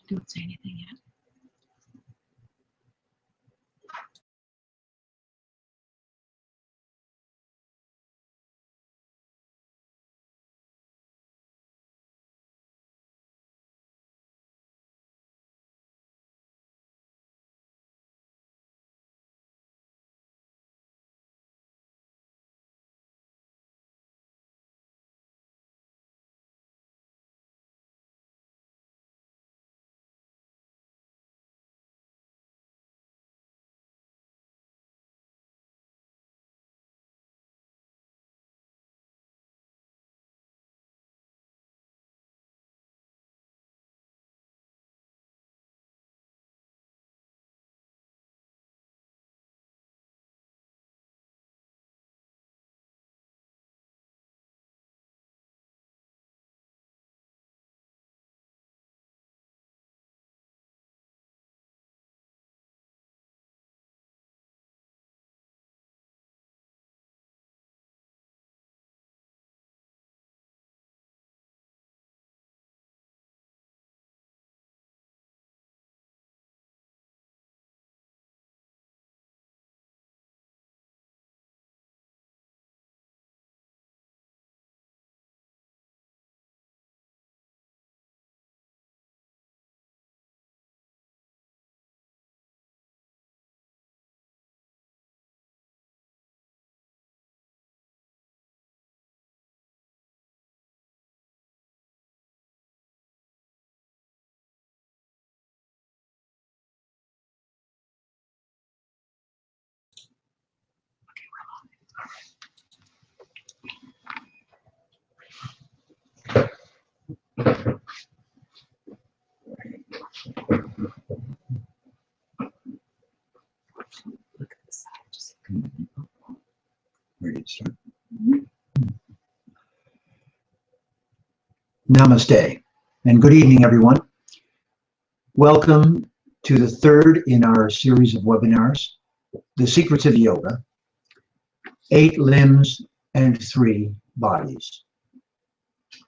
Don't say anything yet. Look at the side. Just Ready to start? Namaste, and good evening, everyone. Welcome to the third in our series of webinars, The Secrets of Yoga, 8 Limbs and 3 Bodies.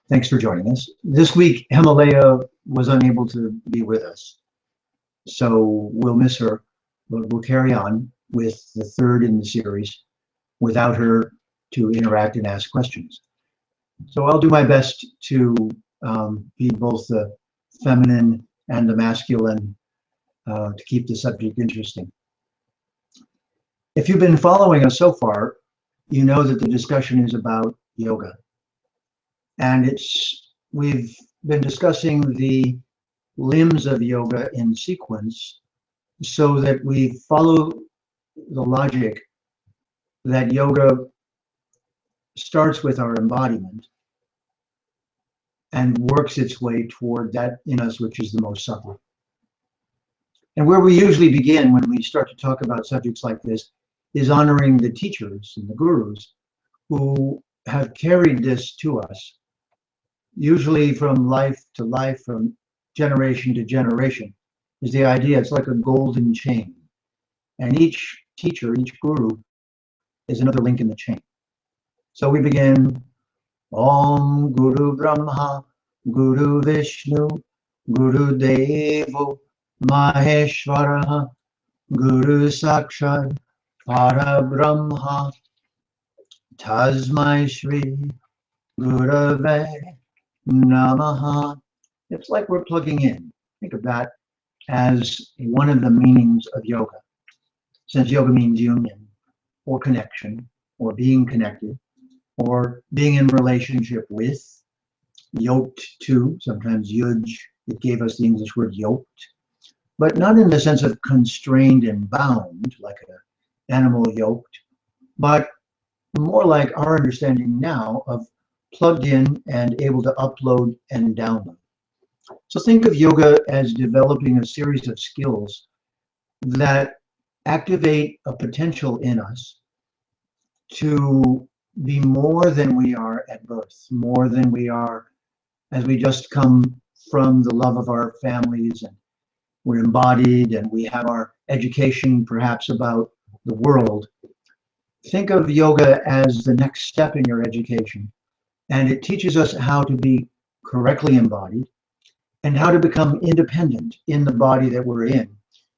Thanks for joining us. This week, Himalaya was unable to be with us, so we'll miss her, but we'll carry on with the third in the series without her to interact and ask questions. So I'll do my best to be both the feminine and the masculine to keep the subject interesting. If you've been following us so far, you know that the discussion is about yoga. And we've been discussing the limbs of yoga in sequence so that we follow the logic that yoga starts with our embodiment and works its way toward that in us which is the most subtle. And where we usually begin when we start to talk about subjects like this is honoring the teachers and the gurus who have carried this to us, usually from life to life, from generation to generation, is the idea. It's like a golden chain. And each teacher, each guru, is another link in the chain. So we begin, Om Guru Brahma, Guru Vishnu, Guru Devo, Maheshwara, Guru Sakshat, Parabrahma, Tasmai Shri, Gurave Namaha. It's like we're plugging in. Think of that as one of the meanings of yoga. Since yoga means union, or connection, or being connected, or being in relationship with, yoked to, sometimes yuj, it gave us the English word yoked, but not in the sense of constrained and bound, like an animal yoked, but more like our understanding now of plugged in and able to upload and download. So think of yoga as developing a series of skills that activate a potential in us to be more than we are at birth, more than we are as we just come from the love of our families and we're embodied and we have our education perhaps about the world. Think of yoga as the next step in your education, and it teaches us how to be correctly embodied, and how to become independent in the body that we're in.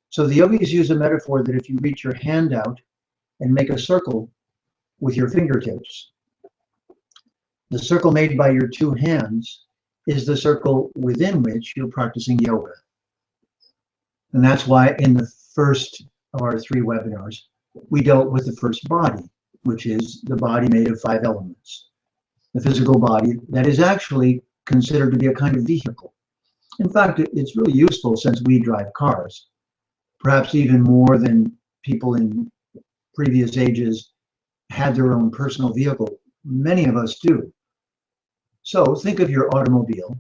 So the yogis use a metaphor that if you reach your hand out and make a circle with your fingertips, the circle made by your two hands is the circle within which you're practicing yoga. And that's why in the first of our 3 webinars, we dealt with the first body, which is the body made of 5 elements. The physical body that is actually considered to be a kind of vehicle. In fact, it's really useful since we drive cars, perhaps even more than people in previous ages had their own personal vehicle. Many of us do. So think of your automobile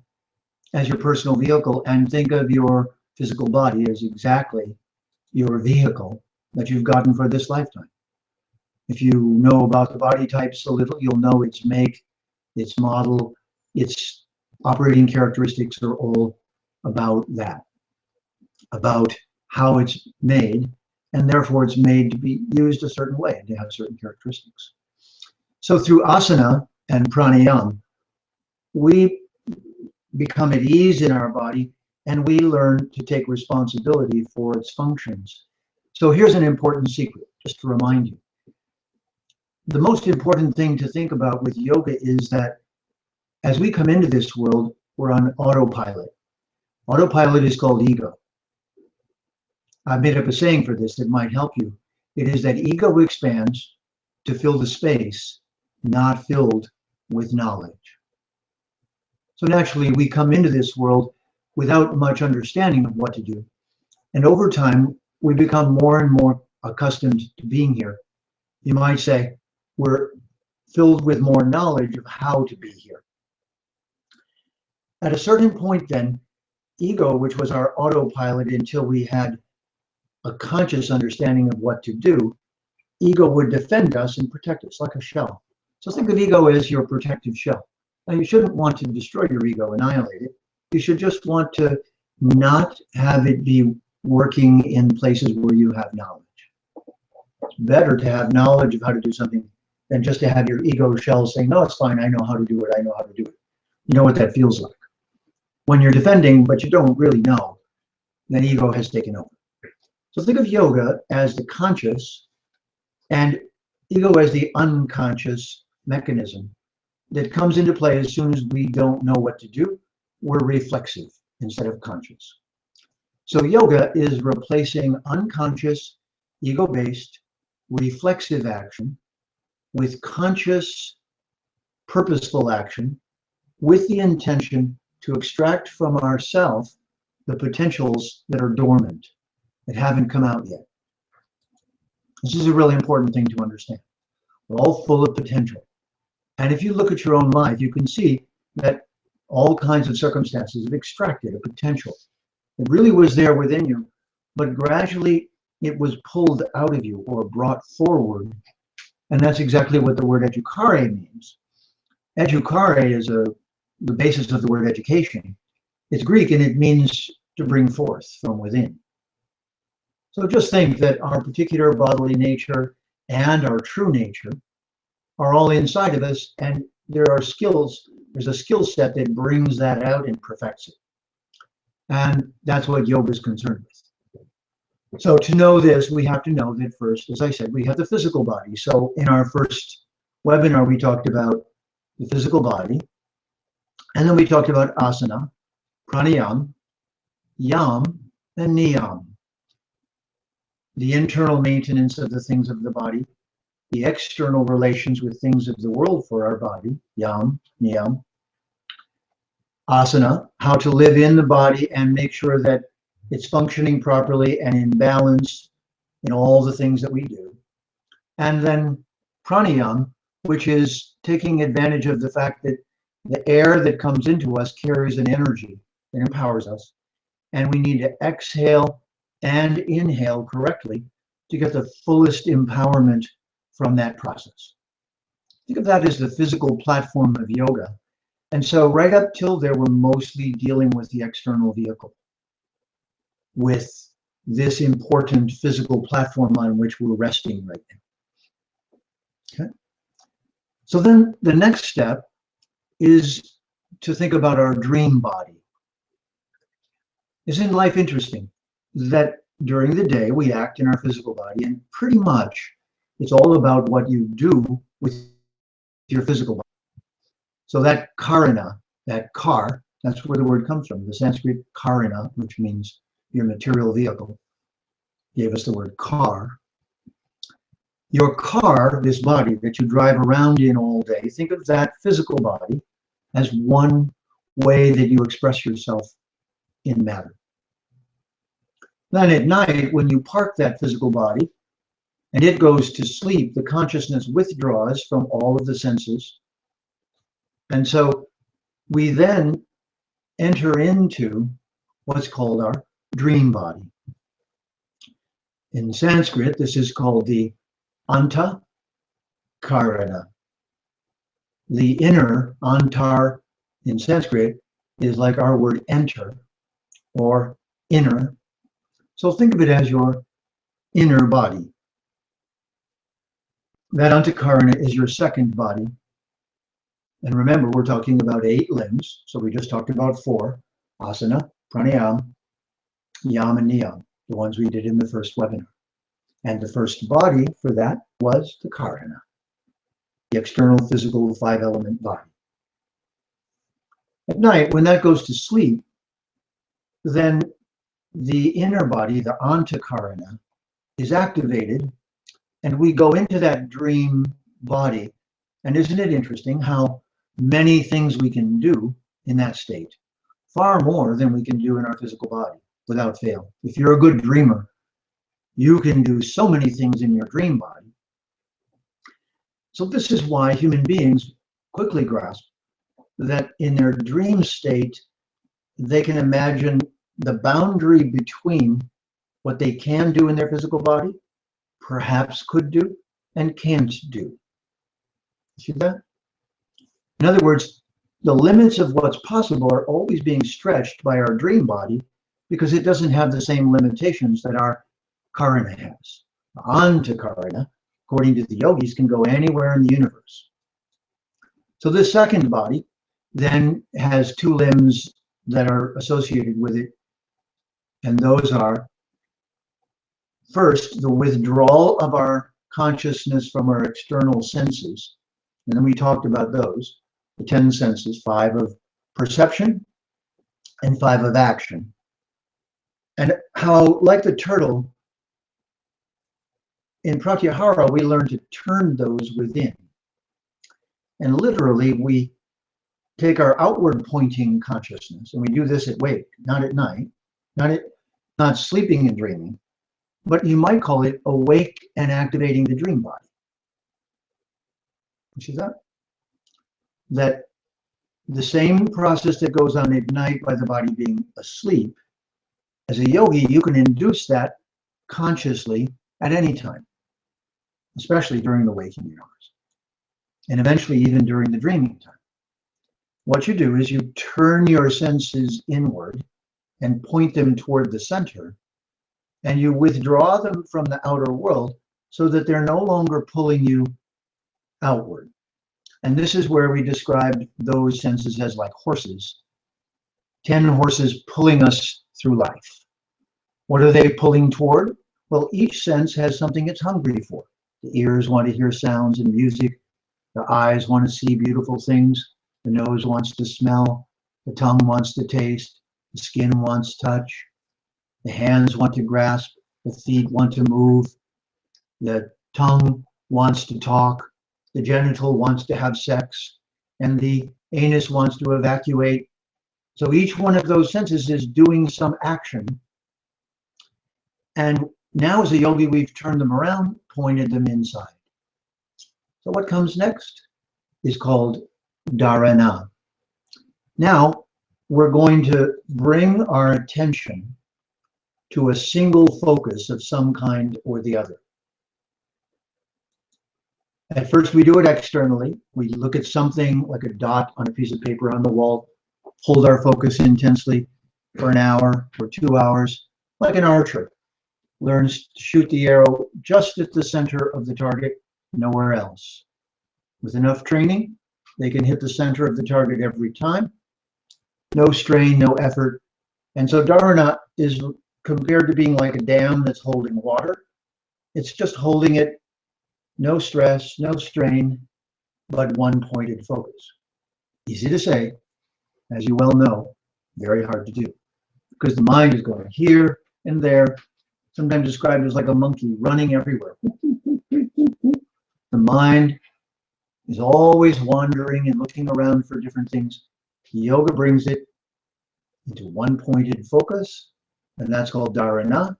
as your personal vehicle and think of your physical body as exactly your vehicle that you've gotten for this lifetime. If you know about the body types a little, you'll know its make, its model, its operating characteristics are all about that, about how it's made, and therefore it's made to be used a certain way, to have certain characteristics. So through asana and pranayama, we become at ease in our body and we learn to take responsibility for its functions. So here's an important secret, just to remind you. The most important thing to think about with yoga is that as we come into this world, we're on autopilot. Autopilot is called ego. I've made up a saying for this that might help you. It is that ego expands to fill the space not filled with knowledge. So naturally, we come into this world without much understanding of what to do. And over time, we become more and more accustomed to being here. You might say we're filled with more knowledge of how to be here. At a certain point then, ego, which was our autopilot until we had a conscious understanding of what to do, ego would defend us and protect us like a shell. So think of ego as your protective shell. Now, you shouldn't want to destroy your ego, annihilate it. You should just want to not have it be working in places where you have knowledge. It's better to have knowledge of how to do something than just to have your ego shell saying, no, it's fine, I know how to do it, I know how to do it. You know what that feels like. When you're defending, but you don't really know, then ego has taken over. So think of yoga as the conscious and ego as the unconscious mechanism that comes into play as soon as we don't know what to do. We're reflexive instead of conscious. So yoga is replacing unconscious, ego-based, reflexive action with conscious, purposeful action with the intention to extract from ourself the potentials that are dormant, that haven't come out yet. This is a really important thing to understand. We're all full of potential. And if you look at your own life, you can see that all kinds of circumstances have extracted a potential. It really was there within you, but gradually it was pulled out of you or brought forward. And that's exactly what the word educare means. Educare is the basis of the word education. It's Greek and it means to bring forth from within. So just think that our particular bodily nature and our true nature are all inside of us, and there are skills, there's a skill set that brings that out and perfects it. And that's what yoga is concerned with. So to know this, we have to know that first, as I said, we have the physical body. So in our first webinar, we talked about the physical body, and then we talked about asana, pranayama, yam, and niyam. The internal maintenance of the things of the body, the external relations with things of the world for our body, yam, niyam. Asana, how to live in the body and make sure that it's functioning properly and in balance in all the things that we do. And then pranayama, which is taking advantage of the fact that the air that comes into us carries an energy that empowers us. And we need to exhale and inhale correctly to get the fullest empowerment from that process. Think of that as the physical platform of yoga. And so right up till there, we're mostly dealing with the external vehicle, with this important physical platform on which we're resting right now. Okay. So then the next step is to think about our dream body. Isn't life interesting that during the day we act in our physical body, and pretty much it's all about what you do with your physical body. So that karana, that car, that's where the word comes from. The Sanskrit karana, which means your material vehicle, gave us the word car. Your car, this body that you drive around in all day, think of that physical body as one way that you express yourself in matter. Then at night, when you park that physical body and it goes to sleep, the consciousness withdraws from all of the senses. And so we then enter into what's called our dream body. In Sanskrit, this is called the anta karana. The inner, antar in Sanskrit, is like our word enter or inner. So think of it as your inner body. That antakarana is your second body. And remember, we're talking about 8 limbs. So we just talked about 4: asana, pranayama, yama, and niyama, the ones we did in the first webinar. And the first body for that was the karana, the external physical 5-element body. At night, when that goes to sleep, then the inner body, the antakarana, is activated, and we go into that dream body. And isn't it interesting how many things we can do in that state? Far more than we can do in our physical body, without fail. If you're a good dreamer, you can do so many things in your dream body. So this is why human beings quickly grasp that in their dream state, they can imagine the boundary between what they can do in their physical body, perhaps could do, and can't do. See that? In other words, the limits of what's possible are always being stretched by our dream body because it doesn't have the same limitations that our karana has. Antakarana, according to the yogis, can go anywhere in the universe. So this second body then has 2 limbs that are associated with it. And those are, first, the withdrawal of our consciousness from our external senses. And then we talked about those, the 10 senses, 5 of perception and 5 of action. And how, like the turtle, in pratyahara, we learn to turn those within. And literally, we take our outward pointing consciousness, and we do this at wake, not at night, not sleeping and dreaming, but you might call it awake and activating the dream body. You see that? That the same process that goes on at night by the body being asleep, as a yogi, you can induce that consciously at any time, especially during the waking hours, and eventually even during the dreaming time. What you do is you turn your senses inward and point them toward the center, and you withdraw them from the outer world so that they're no longer pulling you outward. And this is where we described those senses as like horses. 10 horses pulling us through life. What are they pulling toward? Well, each sense has something it's hungry for. The ears want to hear sounds and music. The eyes want to see beautiful things. The nose wants to smell. The tongue wants to taste. The skin wants touch. The hands want to grasp. The feet want to move. The tongue wants to talk. The genital wants to have sex. And the anus wants to evacuate. So each one of those senses is doing some action. And now as a yogi, we've turned them around, pointed them inside. So what comes next is called Dharana. Now we're going to bring our attention to a single focus of some kind or the other. At first we do it externally. We look at something like a dot on a piece of paper on the wall, hold our focus intensely for an hour or 2 hours, like an archer learns to shoot the arrow just at the center of the target, nowhere else. With enough training, they can hit the center of the target every time. No strain, no effort, And so Dharana is compared to being like a dam that's holding water. It's just holding it, no stress, no strain, but one pointed focus. Easy to say, as you well know, very hard to do, because the mind is going here and there, sometimes described as like a monkey running everywhere. The mind is always wandering and looking around for different things. Yoga brings it into one pointed focus, and that's called dharana.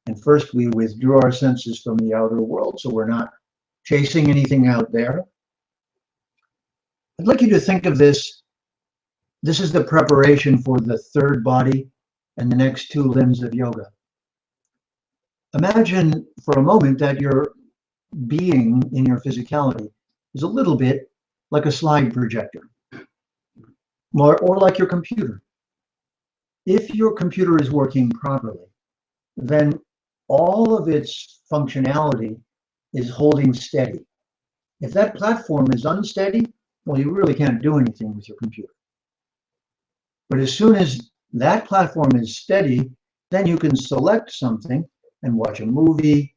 And first we withdraw our senses from the outer world, so we're not chasing anything out there. I'd like you to think of this. This is the preparation for the third body and the next two limbs of yoga. Imagine for a moment that your being in your physicality is a little bit like a slide projector, or like your computer. If your computer is working properly, then all of its functionality is holding steady. If that platform is unsteady, well, you really can't do anything with your computer. But as soon as that platform is steady, then you can select something and watch a movie,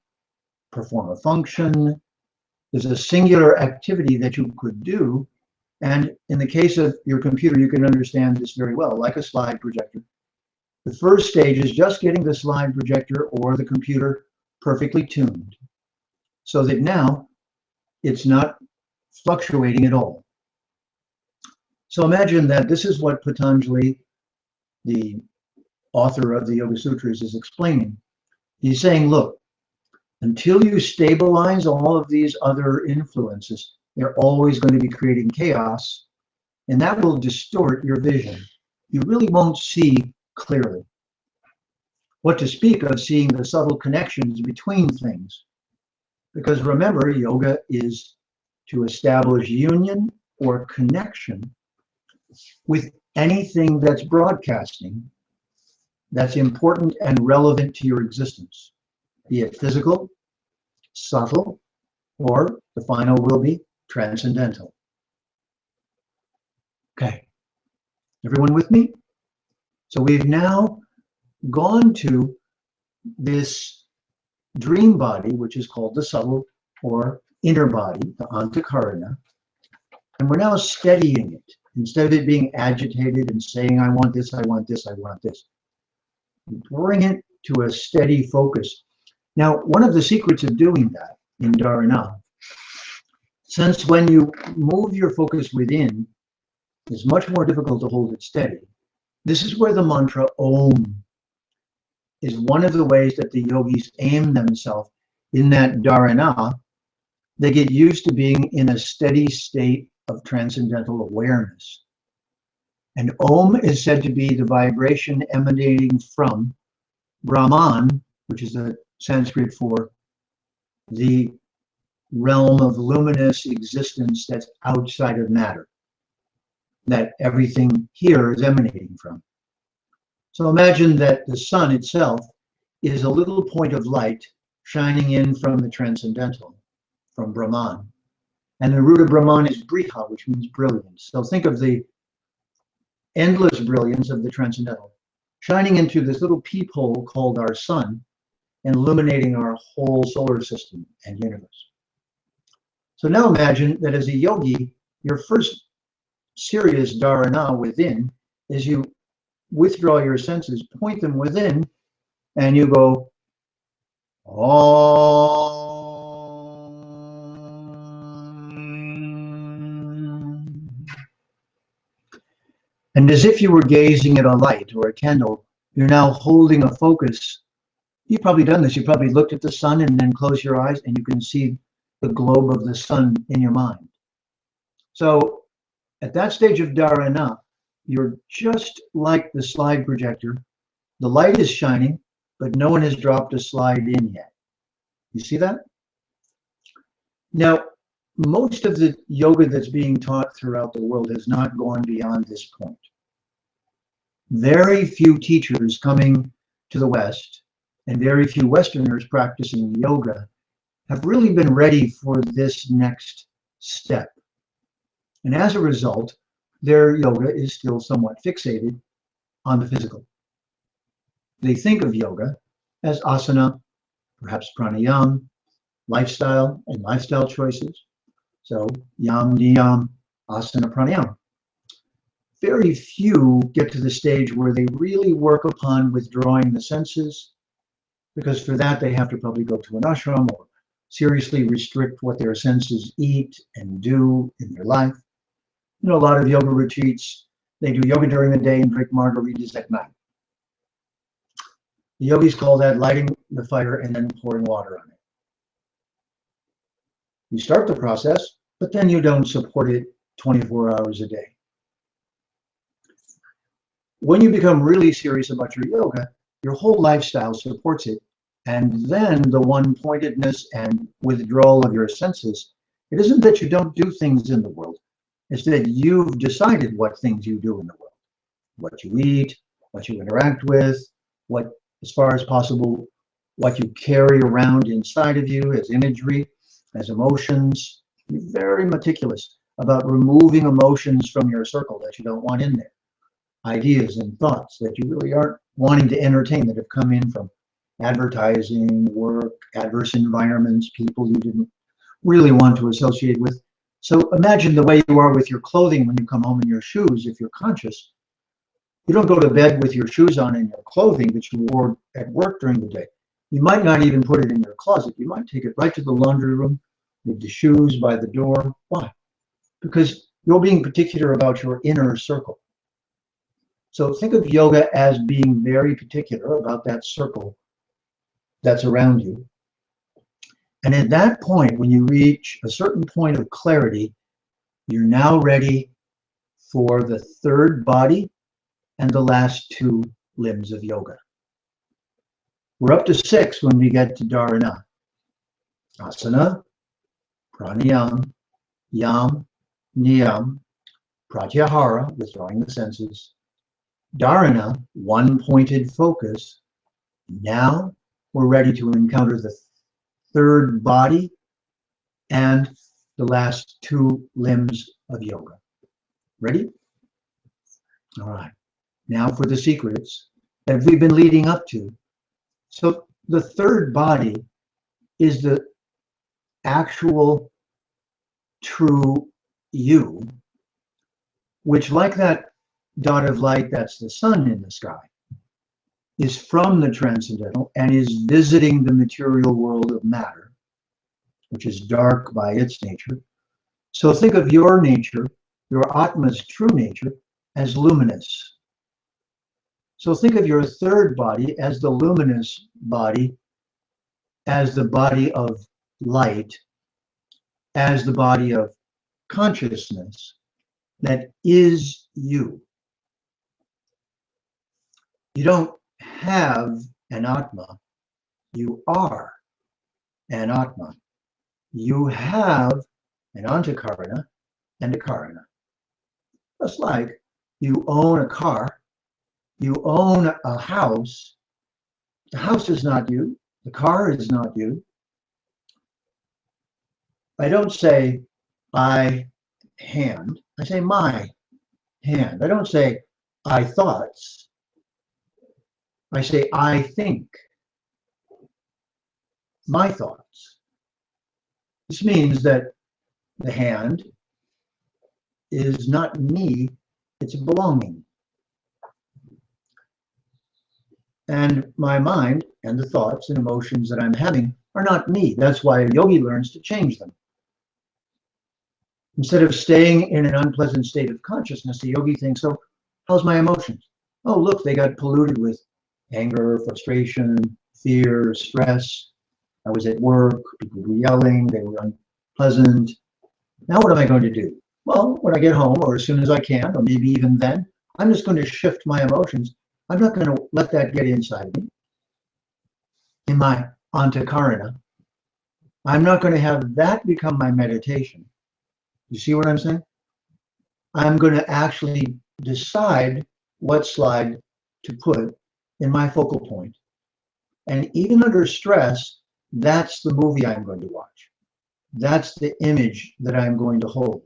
perform a function. There's a singular activity that you could do. And in the case of your computer, you can understand this very well, like a slide projector. The first stage is just getting the slide projector or the computer perfectly tuned, so that now it's not fluctuating at all. So imagine that this is what Patanjali, the author of the Yoga Sutras, is explaining. He's saying, look, until you stabilize all of these other influences, they're always going to be creating chaos, and that will distort your vision. You really won't see clearly. What to speak of seeing the subtle connections between things. Because remember, yoga is to establish union or connection with anything that's broadcasting, that's important and relevant to your existence, be it physical, subtle, or the final will be transcendental. Okay, everyone with me? So we've now gone to this dream body, which is called the subtle or inner body, the antakarana, and we're now steadying it. Instead of it being agitated and saying, I want this, I want this, I want this. Bring it to a steady focus. Now, one of the secrets of doing that in Dharana, since when you move your focus within, it's much more difficult to hold it steady. This is where the mantra Om is one of the ways that the yogis aim themselves in that Dharana. They get used to being in a steady state of transcendental awareness. And Om is said to be the vibration emanating from Brahman, which is the Sanskrit for the realm of luminous existence that's outside of matter, that everything here is emanating from. So imagine that the sun itself is a little point of light shining in from the transcendental, from Brahman. And the root of Brahman is Briha, which means brilliance. So think of the endless brilliance of the transcendental, shining into this little peephole called our sun and illuminating our whole solar system and universe. So now imagine that as a yogi, your first serious dharana within is you withdraw your senses, point them within, and you go, Om. And as if you were gazing at a light or a candle, you're now holding a focus. You've probably done this. You probably looked at the sun and then close your eyes and you can see the globe of the sun in your mind. So at that stage of dharana, you're just like the slide projector. The light is shining, but no one has dropped a slide in yet. You see that? Now, most of the yoga that's being taught throughout the world has not gone beyond this point. Very few teachers coming to the West and very few Westerners practicing yoga have really been ready for this next step. And as a result, their yoga is still somewhat fixated on the physical. they think of yoga as asana, perhaps pranayama, lifestyle and lifestyle choices. So yam, niyam, asana, pranayama. Very few get to the stage where they really work upon withdrawing the senses, because for that they have to probably go to an ashram or seriously restrict what their senses eat and do in their life. You know, a lot of yoga retreats, they do yoga during the day and drink margaritas at night. The yogis call that lighting the fire and then pouring water on it. You start the process, but then you don't support it 24 hours a day. When you become really serious about your yoga, your whole lifestyle supports it. And then the one-pointedness and withdrawal of your senses, it isn't that you don't do things in the world. It's that you've decided what things you do in the world, what you eat, what you interact with, what, as far as possible, what you carry around inside of you as imagery, as emotions. Be very meticulous about removing emotions from your circle that you don't want in there. Ideas and thoughts that you really aren't wanting to entertain that have come in from advertising, work, adverse environments, people you didn't really want to associate with. So imagine the way you are with your clothing when you come home in your shoes. If you're conscious, you don't go to bed with your shoes on and your clothing that you wore at work during the day. You might not even put it in your closet. You might take it right to the laundry room with the shoes by the door. Why? Because you're being particular about your inner circle. So think of yoga as being very particular about that circle that's around you. And at that point, when you reach a certain point of clarity, you're now ready for the third body and the last two limbs of yoga. We're up to 6 when we get to Dharana. Asana, pranayama, yam, niyam, pratyahara, withdrawing the senses. Dharana, one-pointed focus. Now we're ready to encounter the third body and the last 2 limbs of yoga. Ready? All right. Now for the secrets that we've been leading up to. So the third body is the actual true you, which, like that dot of light that's the sun in the sky, is from the transcendental and is visiting the material world of matter, which is dark by its nature. So think of your nature, your Atma's true nature, as luminous. So think of your third body as the luminous body, as the body of light, as the body of consciousness that is you. You don't have an Atma, you are an Atma. You have an Antakarana and a Karana. Just like you own a car, you own a house. The house is not you, the car is not you. I don't say I hand, I say my hand. I don't say I thoughts, I say I think, my thoughts. This means that the hand is not me, it's a belonging. And my mind and the thoughts and emotions that I'm having are not me. That's why a yogi learns to change them. Instead of staying in an unpleasant state of consciousness, the yogi thinks, oh, how's my emotions? Oh, look, they got polluted with anger, frustration, fear, stress. I was at work, people were yelling, they were unpleasant. Now what am I going to do? Well, when I get home, or as soon as I can, or maybe even then, I'm just going to shift my emotions. I'm not going to let that get inside me. In my antakarana, I'm not going to have that become my meditation. You see what I'm saying? I'm going to actually decide what slide to put in my focal point. And even under stress, that's the movie I'm going to watch. That's the image that I'm going to hold.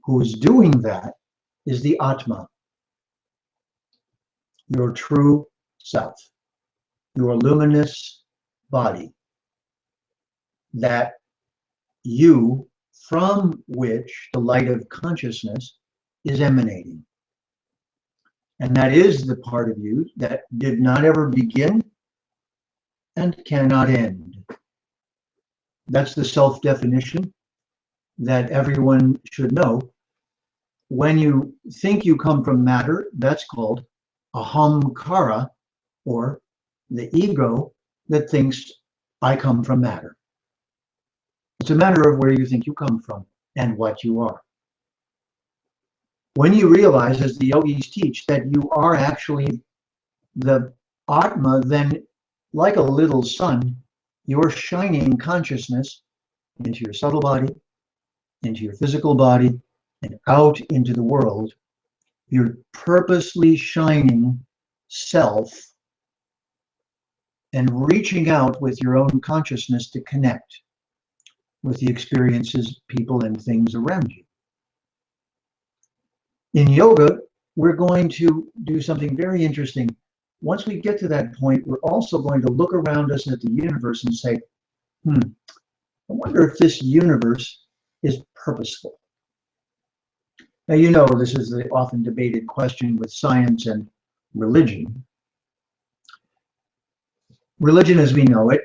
Who's doing that is the Atma, your true self. your luminous body, that you from which the light of consciousness is emanating. And that is the part of you that did not ever begin and cannot end. That's the self-definition that everyone should know. When you think you come from matter, that's called ahamkara, or the ego that thinks I come from matter. It's a matter of where you think you come from and what you are. When you realize, as the yogis teach, that you are actually the Atma, then like a little sun, you're shining consciousness into your subtle body, into your physical body, and out into the world. You're purposely shining self and reaching out with your own consciousness to connect with the experiences, people, and things around you. In yoga, we're going to do something very interesting. Once we get to that point, we're also going to look around us at the universe and say, I wonder if this universe is purposeful. Now, you know, this is the often debated question with science and religion. Religion, as we know it,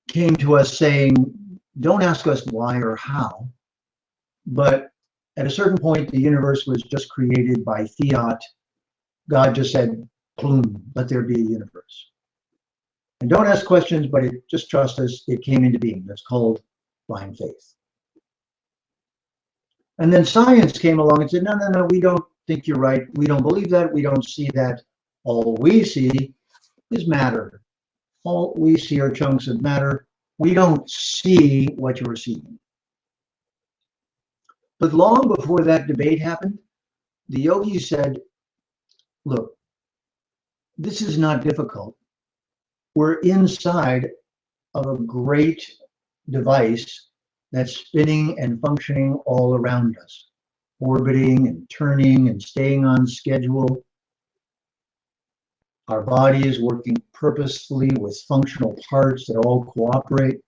came to us saying, don't ask us why or how, but at a certain point, the universe was just created by fiat. God just said, boom, let there be a universe. And don't ask questions, but just trust us, it came into being. That's called blind faith. And then science came along and said, no, we don't think you're right. We don't believe that. We don't see that. All we see is matter. All we see are chunks of matter. We don't see what you're seeing. But long before that debate happened, the yogis said, look, this is not difficult. We're inside of a great device that's spinning and functioning all around us, orbiting and turning and staying on schedule. Our body is working purposefully with functional parts that all cooperate.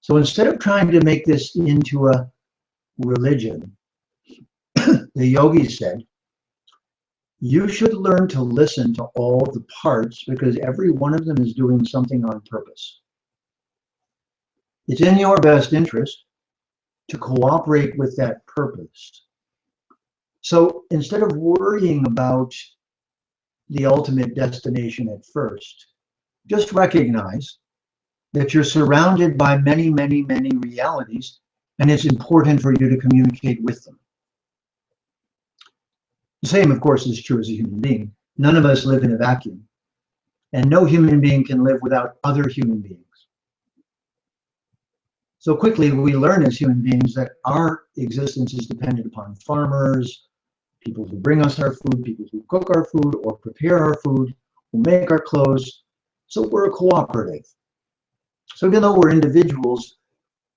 So instead of trying to make this into a religion, the yogis said, you should learn to listen to all the parts because every one of them is doing something on purpose. It's in your best interest to cooperate with that purpose. So instead of worrying about the ultimate destination at first, just recognize that you're surrounded by many, many, many realities, and it's important for you to communicate with them. The same, of course, is true as a human being. None of us live in a vacuum, and no human being can live without other human beings. So quickly, we learn as human beings that our existence is dependent upon farmers, people who bring us our food, people who cook our food or prepare our food, who make our clothes. So we're a cooperative. So even though we're individuals,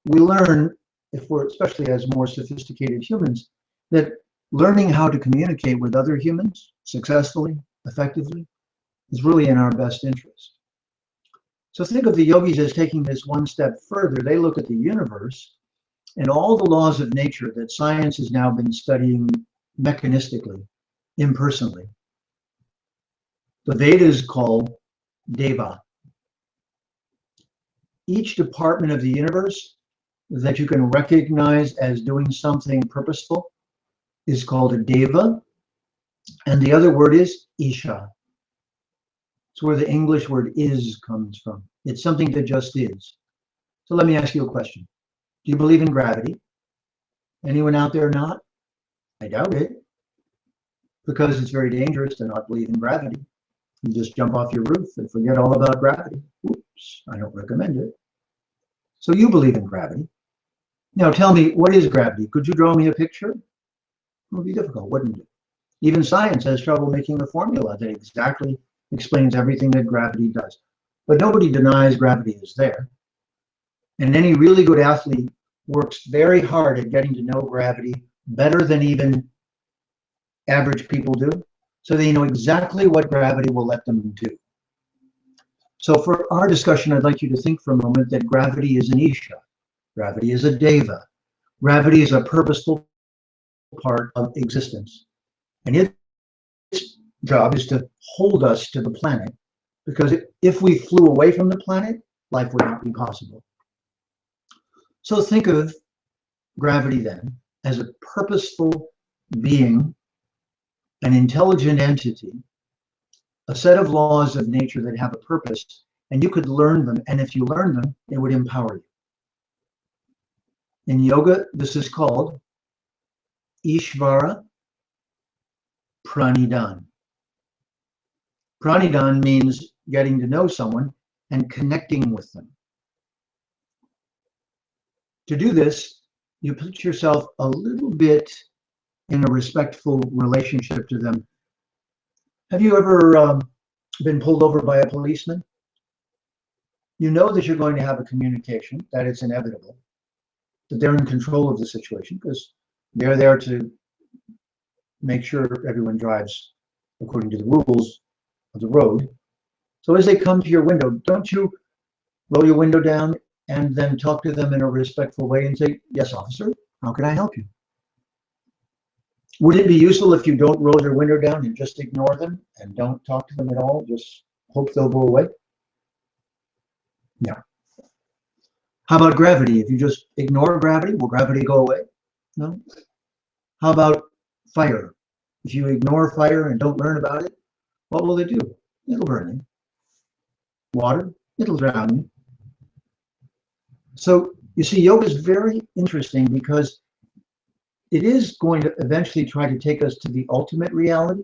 we learn, if we're, especially as more sophisticated humans, that learning how to communicate with other humans successfully, effectively, is really in our best interest. So think of the yogis as taking this one step further. They look at the universe and all the laws of nature that science has now been studying mechanistically, impersonally. The Vedas call deva. Each department of the universe that you can recognize as doing something purposeful is called a deva, and the other word is isha. It's where the English word is comes from. It's something that just is. So let me ask you a question. Do you believe in gravity? Anyone out there not? I doubt it, because it's very dangerous to not believe in gravity. You just jump off your roof and forget all about gravity. Oops, I don't recommend it. So you believe in gravity. Now tell me, what is gravity? Could you draw me a picture? It would be difficult, wouldn't it? Even science has trouble making a formula that exactly explains everything that gravity does. But nobody denies gravity is there. And any really good athlete works very hard at getting to know gravity better than even average people do. So they know exactly what gravity will let them do. So for our discussion, I'd like you to think for a moment that gravity is an Isha. Gravity is a Deva. Gravity is a purposeful part of existence. And its job is to hold us to the planet, because if we flew away from the planet, life would not be possible. So think of gravity then as a purposeful being, an intelligent entity, a set of laws of nature that have a purpose, and you could learn them. And if you learn them, it would empower you. In yoga, this is called Ishvara Pranidhan. Pranidhan means getting to know someone and connecting with them. To do this, you put yourself a little bit in a respectful relationship to them. Have you ever been pulled over by a policeman? You know that you're going to have a communication, that it's inevitable, that they're in control of the situation because they're there to make sure everyone drives according to the rules of the road. So as they come to your window, don't you roll your window down and then talk to them in a respectful way and say, "Yes, officer, how can I help you?" Would it be useful if you don't roll your window down and just ignore them and don't talk to them at all, just hope they'll go away? No. How about gravity? If you just ignore gravity, will gravity go away? No. How about fire? If you ignore fire and don't learn about it, what will it do? It'll burn you. Water, it'll drown you. So you see, yoga is very interesting because it is going to eventually try to take us to the ultimate reality.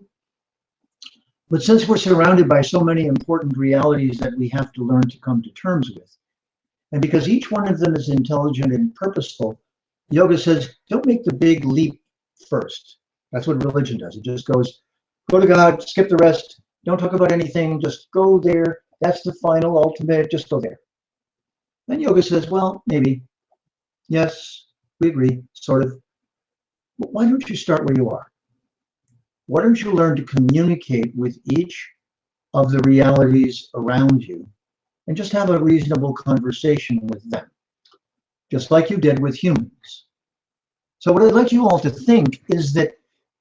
But since we're surrounded by so many important realities that we have to learn to come to terms with, and because each one of them is intelligent and purposeful, yoga says, don't make the big leap first. That's what religion does. It just goes, go to God, skip the rest, don't talk about anything, just go there. That's the final, ultimate, just go there. Then yoga says, well, maybe, yes, we agree, sort of. But why don't you start where you are? Why don't you learn to communicate with each of the realities around you and just have a reasonable conversation with them, just like you did with humans? So what I'd like you all to think is that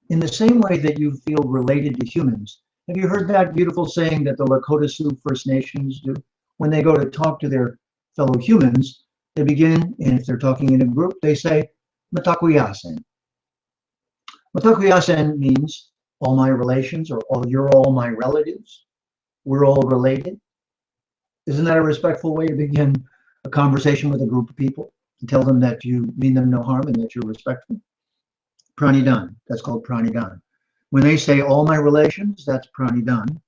in the same way that you feel related to humans, have you heard that beautiful saying that the Lakota Sioux First Nations do? When they go to talk to their fellow humans, they begin, and if they're talking in a group, they say, Matakuyasen. Matakuyasen means all my relations, or you're all my relatives. We're all related. Isn't that a respectful way to begin a conversation with a group of people? To tell them that you mean them no harm and that you're respectful? Pranidhan, that's called Pranidhan. When they say all my relations, that's Pranidhan.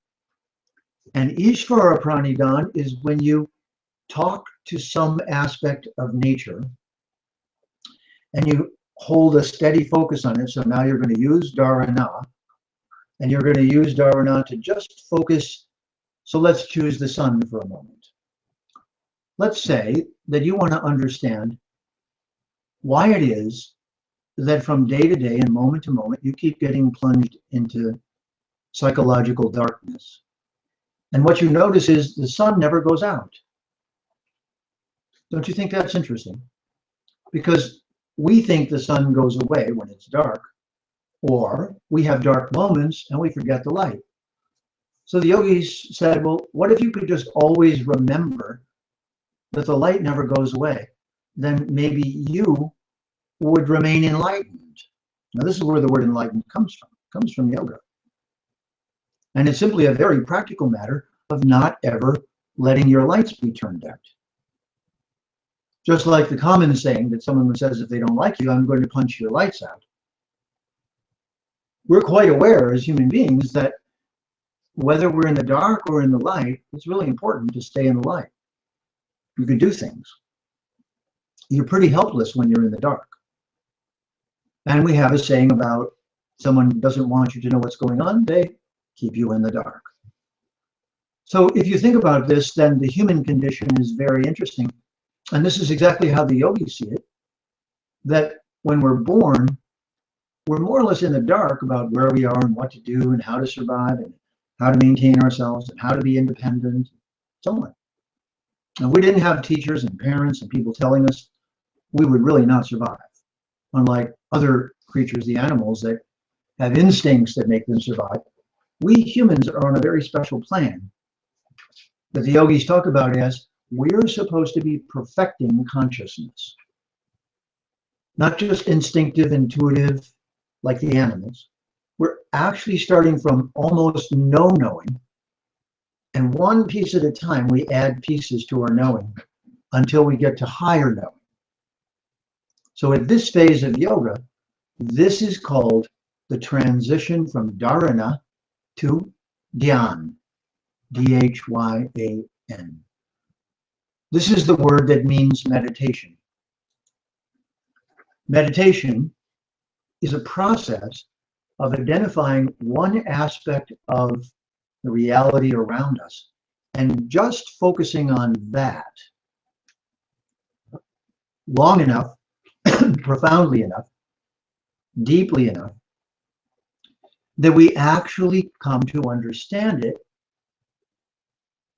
And Ishvara Pranidhan is when you talk to some aspect of nature and you hold a steady focus on it. So now you're going to use Dharana, and you're going to use Dharana to just focus. So let's choose the sun for a moment. Let's say that you want to understand why it is that from day to day and moment to moment, you keep getting plunged into psychological darkness. And what you notice is the sun never goes out. Don't you think that's interesting? Because we think the sun goes away when it's dark, or we have dark moments and we forget the light. So the yogis said, well, what if you could just always remember that the light never goes away? Then maybe you would remain enlightened. Now, this is where the word enlightened comes from. It comes from yoga. And it's simply a very practical matter of not ever letting your lights be turned out. Just like the common saying that someone says, if they don't like you, I'm going to punch your lights out. We're quite aware as human beings that whether we're in the dark or in the light, it's really important to stay in the light. You can do things. You're pretty helpless when you're in the dark. And we have a saying about someone doesn't want you to know what's going on, they keep you in the dark. So if you think about this, then the human condition is very interesting. And this is exactly how the yogis see it, that when we're born, we're more or less in the dark about where we are and what to do and how to survive and how to maintain ourselves and how to be independent. someone. And if we didn't have teachers and parents and people telling us, we would really not survive. Unlike other creatures, the animals that have instincts that make them survive, we humans are on a very special plan that the yogis talk about as we're supposed to be perfecting consciousness. Not just instinctive, intuitive, like the animals. We're actually starting from almost no knowing, and one piece at a time, we add pieces to our knowing until we get to higher knowing. So at this phase of yoga, this is called the transition from Dharana to Dhyan, D-H-Y-A-N. This is the word that means meditation. Meditation is a process of identifying one aspect of the reality around us and just focusing on that long enough, profoundly enough, deeply enough, that we actually come to understand it.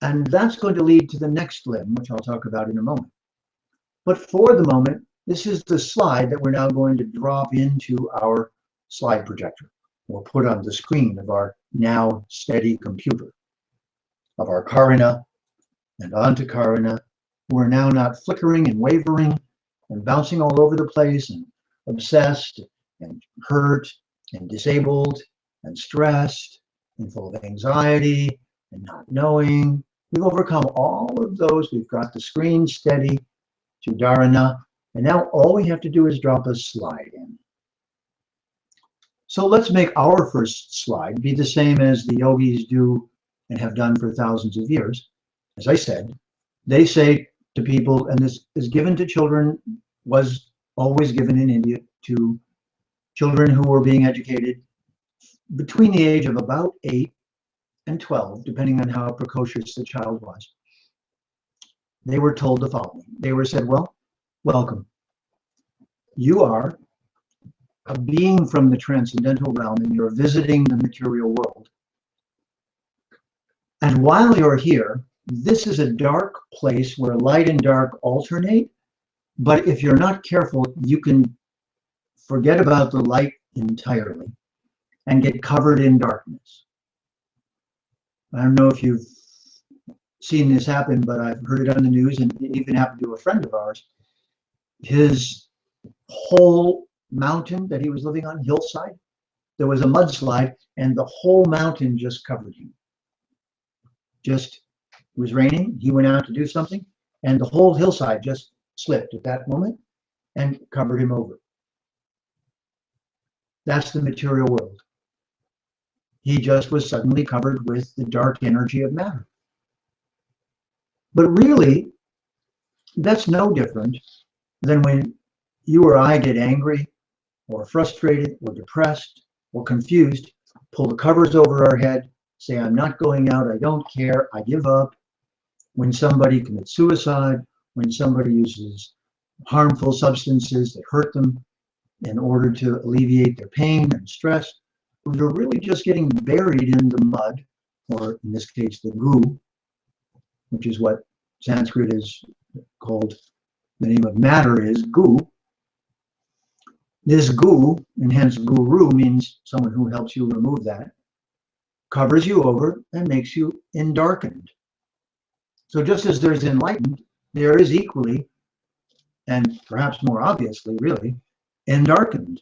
And that's going to lead to the next limb, which I'll talk about in a moment. But for the moment, this is the slide that we're now going to drop into our slide projector or put on the screen of our now steady computer, of our Karana and Antakarana. We're now not flickering and wavering and bouncing all over the place and obsessed and hurt and disabled and stressed and full of anxiety and not knowing. We've overcome all of those. We've got the screen steady to Dharana, and now all we have to do is drop a slide in. So let's make our first slide be the same as the yogis do and have done for thousands of years. As I said, they say to people, and this is given to children, was always given in India to children who were being educated between the age of about 8 and 12, depending on how precocious the child was. They were told the following. They were said, well, welcome. You are a being from the transcendental realm and you're visiting the material world. And while you're here, this is a dark place where light and dark alternate. But if you're not careful, you can forget about the light entirely and get covered in darkness. I don't know if you've seen this happen, but I've heard it on the news, and it even happened to a friend of ours. His whole mountain that he was living on, hillside, there was a mudslide, and the whole mountain just covered him. It was raining, he went out to do something, and the whole hillside just slipped at that moment and covered him over. That's the material world. He just was suddenly covered with the dark energy of matter. But really, that's no different than when you or I get angry or frustrated or depressed or confused, pull the covers over our head, say, I'm not going out, I don't care, I give up. When somebody commits suicide, when somebody uses harmful substances that hurt them in order to alleviate their pain and stress, you're really just getting buried in the mud, or in this case, the goo, which is what Sanskrit is called, the name of matter is goo. This goo, and hence guru means someone who helps you remove that, covers you over and makes you endarkened. So just as there's enlightened, there is equally, and perhaps more obviously, really, endarkened.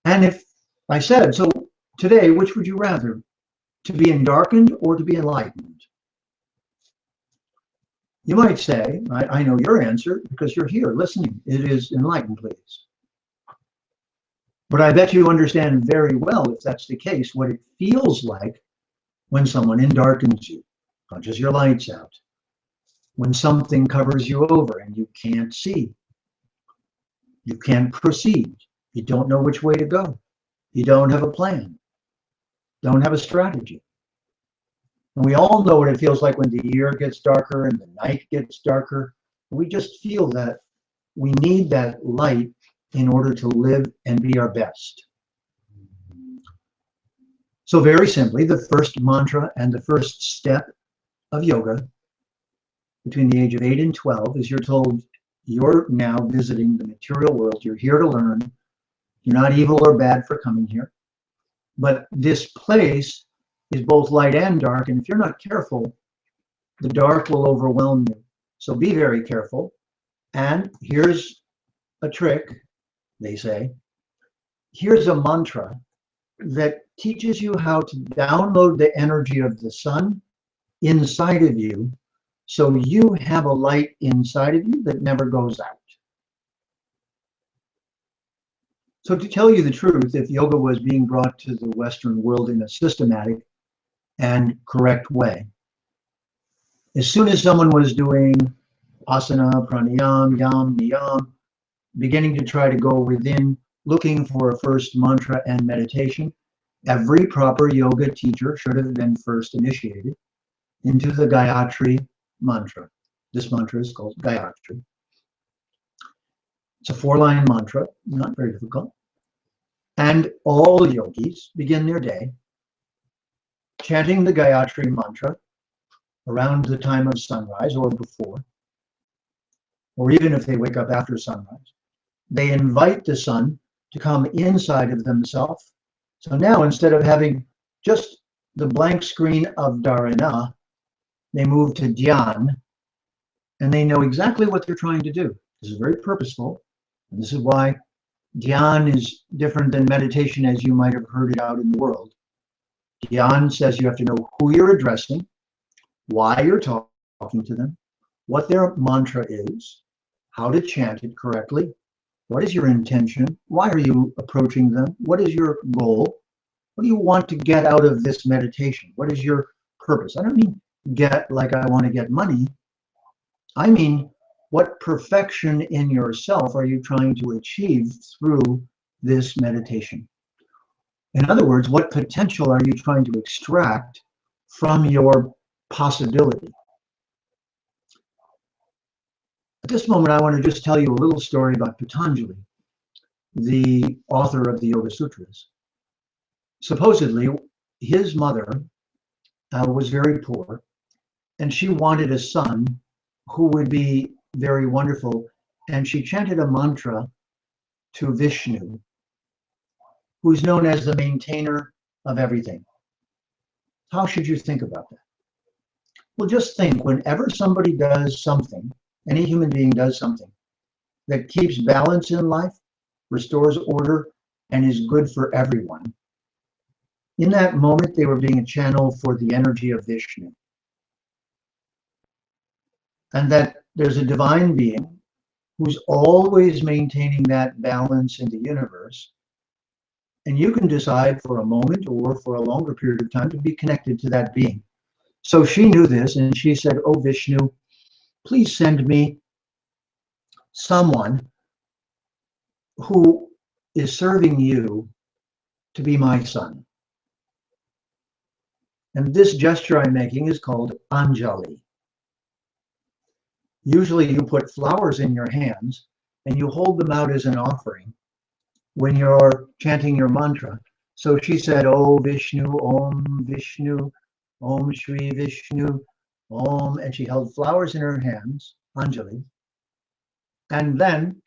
And if I said, so today, which would you rather? To be endarkened or to be enlightened? You might say, I know your answer because you're here listening. It is enlightened, please. But I bet you understand very well, if that's the case, what it feels like when someone endarkens you, punches your lights out, when something covers you over and you can't see. You can't proceed. You don't know which way to go. You don't have a plan. Don't have a strategy. And we all know what it feels like when the year gets darker and the night gets darker. We just feel that we need that light in order to live and be our best. So very simply, the first mantra and the first step of yoga between the age of 8 and 12 is you're told you're now visiting the material world. You're here to learn. You're not evil or bad for coming here. But this place is both light and dark. And if you're not careful, the dark will overwhelm you. So be very careful. And here's a trick, they say. Here's a mantra that teaches you how to download the energy of the sun inside of you, so you have a light inside of you that never goes out. So to tell you the truth, if yoga was being brought to the Western world in a systematic and correct way, as soon as someone was doing asana, pranayam, yam, niyam, beginning to try to go within, looking for a first mantra and meditation, every proper yoga teacher should have been first initiated into the Gayatri mantra. This mantra is called Gayatri. It's a 4-line mantra, not very difficult. And all yogis begin their day chanting the Gayatri mantra around the time of sunrise or before, or even if they wake up after sunrise. They invite the sun to come inside of themselves. So now, instead of having just the blank screen of Dharana, they move to Dhyana, and they know exactly what they're trying to do. This is very purposeful. And this is why Dhyana is different than meditation as you might have heard it out in the world. Dhyana says you have to know who you're addressing, why you're talking to them, what their mantra is, how to chant it correctly, what is your intention, why are you approaching them, what is your goal, what do you want to get out of this meditation, what is your purpose. I don't mean get like I want to get money. I mean, what perfection in yourself are you trying to achieve through this meditation? In other words, what potential are you trying to extract from your possibility? At this moment, I want to just tell you a little story about Patanjali, the author of the Yoga Sutras. Supposedly, his mother was very poor, and she wanted a son who would be very wonderful, and she chanted a mantra to Vishnu, who's known as the maintainer of everything. How should you think about that? Well, just think, whenever somebody does something, any human being does something that keeps balance in life, restores order, and is good for everyone, in that moment, they were being a channel for the energy of Vishnu. And that there's a divine being who's always maintaining that balance in the universe. And you can decide for a moment or for a longer period of time to be connected to that being. So she knew this, and she said, "Oh, Vishnu, please send me someone who is serving you to be my son." And this gesture I'm making is called Anjali. Usually you put flowers in your hands and you hold them out as an offering when you're chanting your mantra. So she said, "Oh Vishnu, Om Shri Vishnu, Om," and she held flowers in her hands, Anjali. And then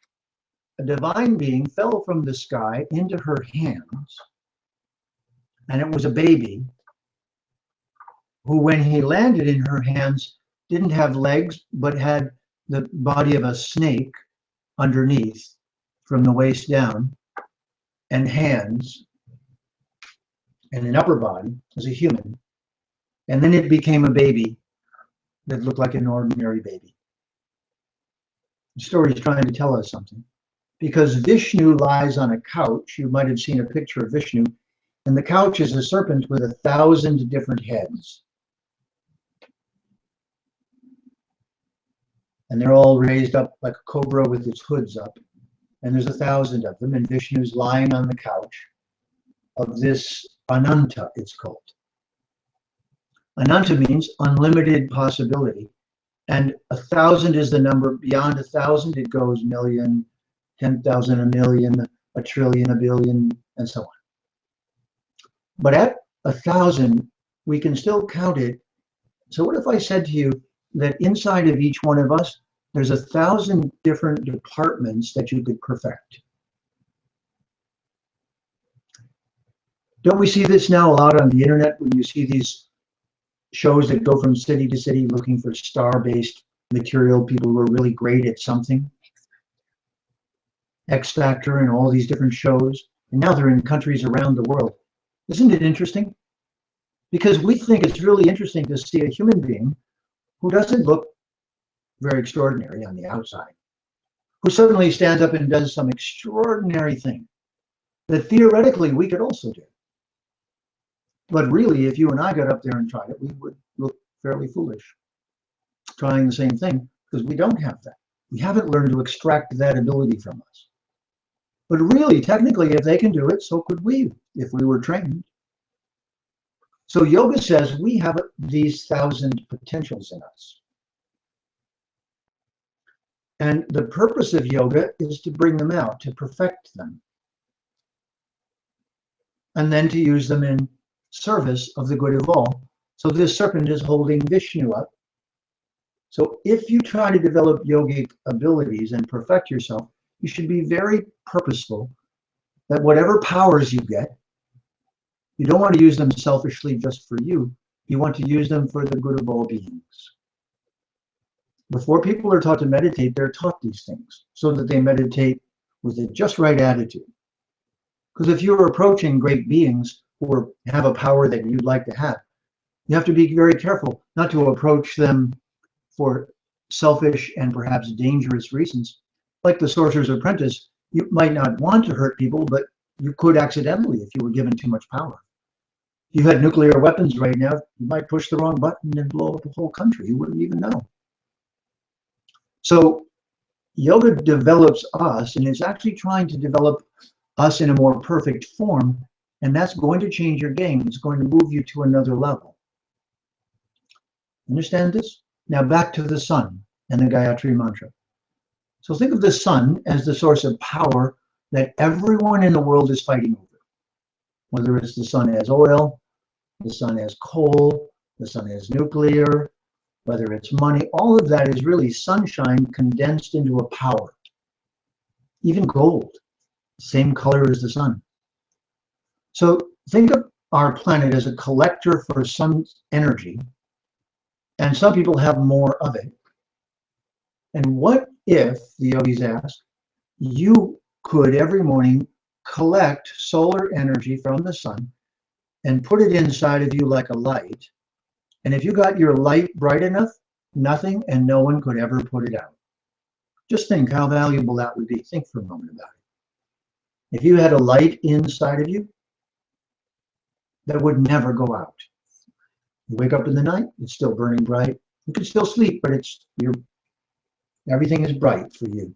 a divine being fell from the sky into her hands, and it was a baby who, when he landed in her hands, didn't have legs, but had the body of a snake underneath from the waist down, and hands, and an upper body as a human. And then it became a baby that looked like an ordinary baby. The story is trying to tell us something. Because Vishnu lies on a couch, you might have seen a picture of Vishnu, and the couch is a serpent with 1,000 different heads. And they're all raised up like a cobra with its hoods up. And there's 1,000 of them, and Vishnu's lying on the couch of this Ananta, it's called. Ananta means unlimited possibility. And 1,000 is the number. Beyond 1,000, it goes million, 10,000, a million, a trillion, a billion, and so on. But at 1,000, we can still count it So what if I said to you that inside of each one of us, there's 1,000 different departments that you could perfect? Don't we see this now a lot on the internet when you see these shows that go from city to city looking for star-based material, people who are really great at something? X Factor and all these different shows. And now they're in countries around the world. Isn't it interesting? Because we think it's really interesting to see a human being who doesn't look very extraordinary on the outside, who suddenly stands up and does some extraordinary thing that theoretically we could also do. But really, if you and I got up there and tried it, we would look fairly foolish trying the same thing, because we don't have that. We haven't learned to extract that ability from us. But really, technically, if they can do it, so could we, if we were trained. So yoga says we have these 1,000 potentials in us. And the purpose of yoga is to bring them out, to perfect them, and then to use them in service of the good of all. So this serpent is holding Vishnu up. So if you try to develop yogic abilities and perfect yourself, you should be very purposeful that whatever powers you get, you don't want to use them selfishly just for you. You want to use them for the good of all beings. Before people are taught to meditate, they're taught these things so that they meditate with the just right attitude. Because if you're approaching great beings who have a power that you'd like to have, you have to be very careful not to approach them for selfish and perhaps dangerous reasons. Like the sorcerer's apprentice, you might not want to hurt people, but you could accidentally if you were given too much power. If you had nuclear weapons right now, you might push the wrong button and blow up the whole country. You wouldn't even know. So yoga develops us, and it's actually trying to develop us in a more perfect form, and that's going to change your game. It's going to move you to another level. Understand this? Now back to the sun and the Gayatri mantra. So think of the sun as the source of power that everyone in the world is fighting over. Whether it's the sun as oil, the sun as coal, the sun as nuclear, whether it's money, all of that is really sunshine condensed into a power. Even gold, same color as the sun. So think of our planet as a collector for sun energy, and some people have more of it. And what if, the yogis ask, you could every morning collect solar energy from the sun and put it inside of you like a light, and if you got your light bright enough, nothing and no one could ever put it out. Just think how valuable that would be. Think for a moment about it. If you had a light inside of you that would never go out. You wake up in the night, it's still burning bright. You can still sleep, but everything is bright for you.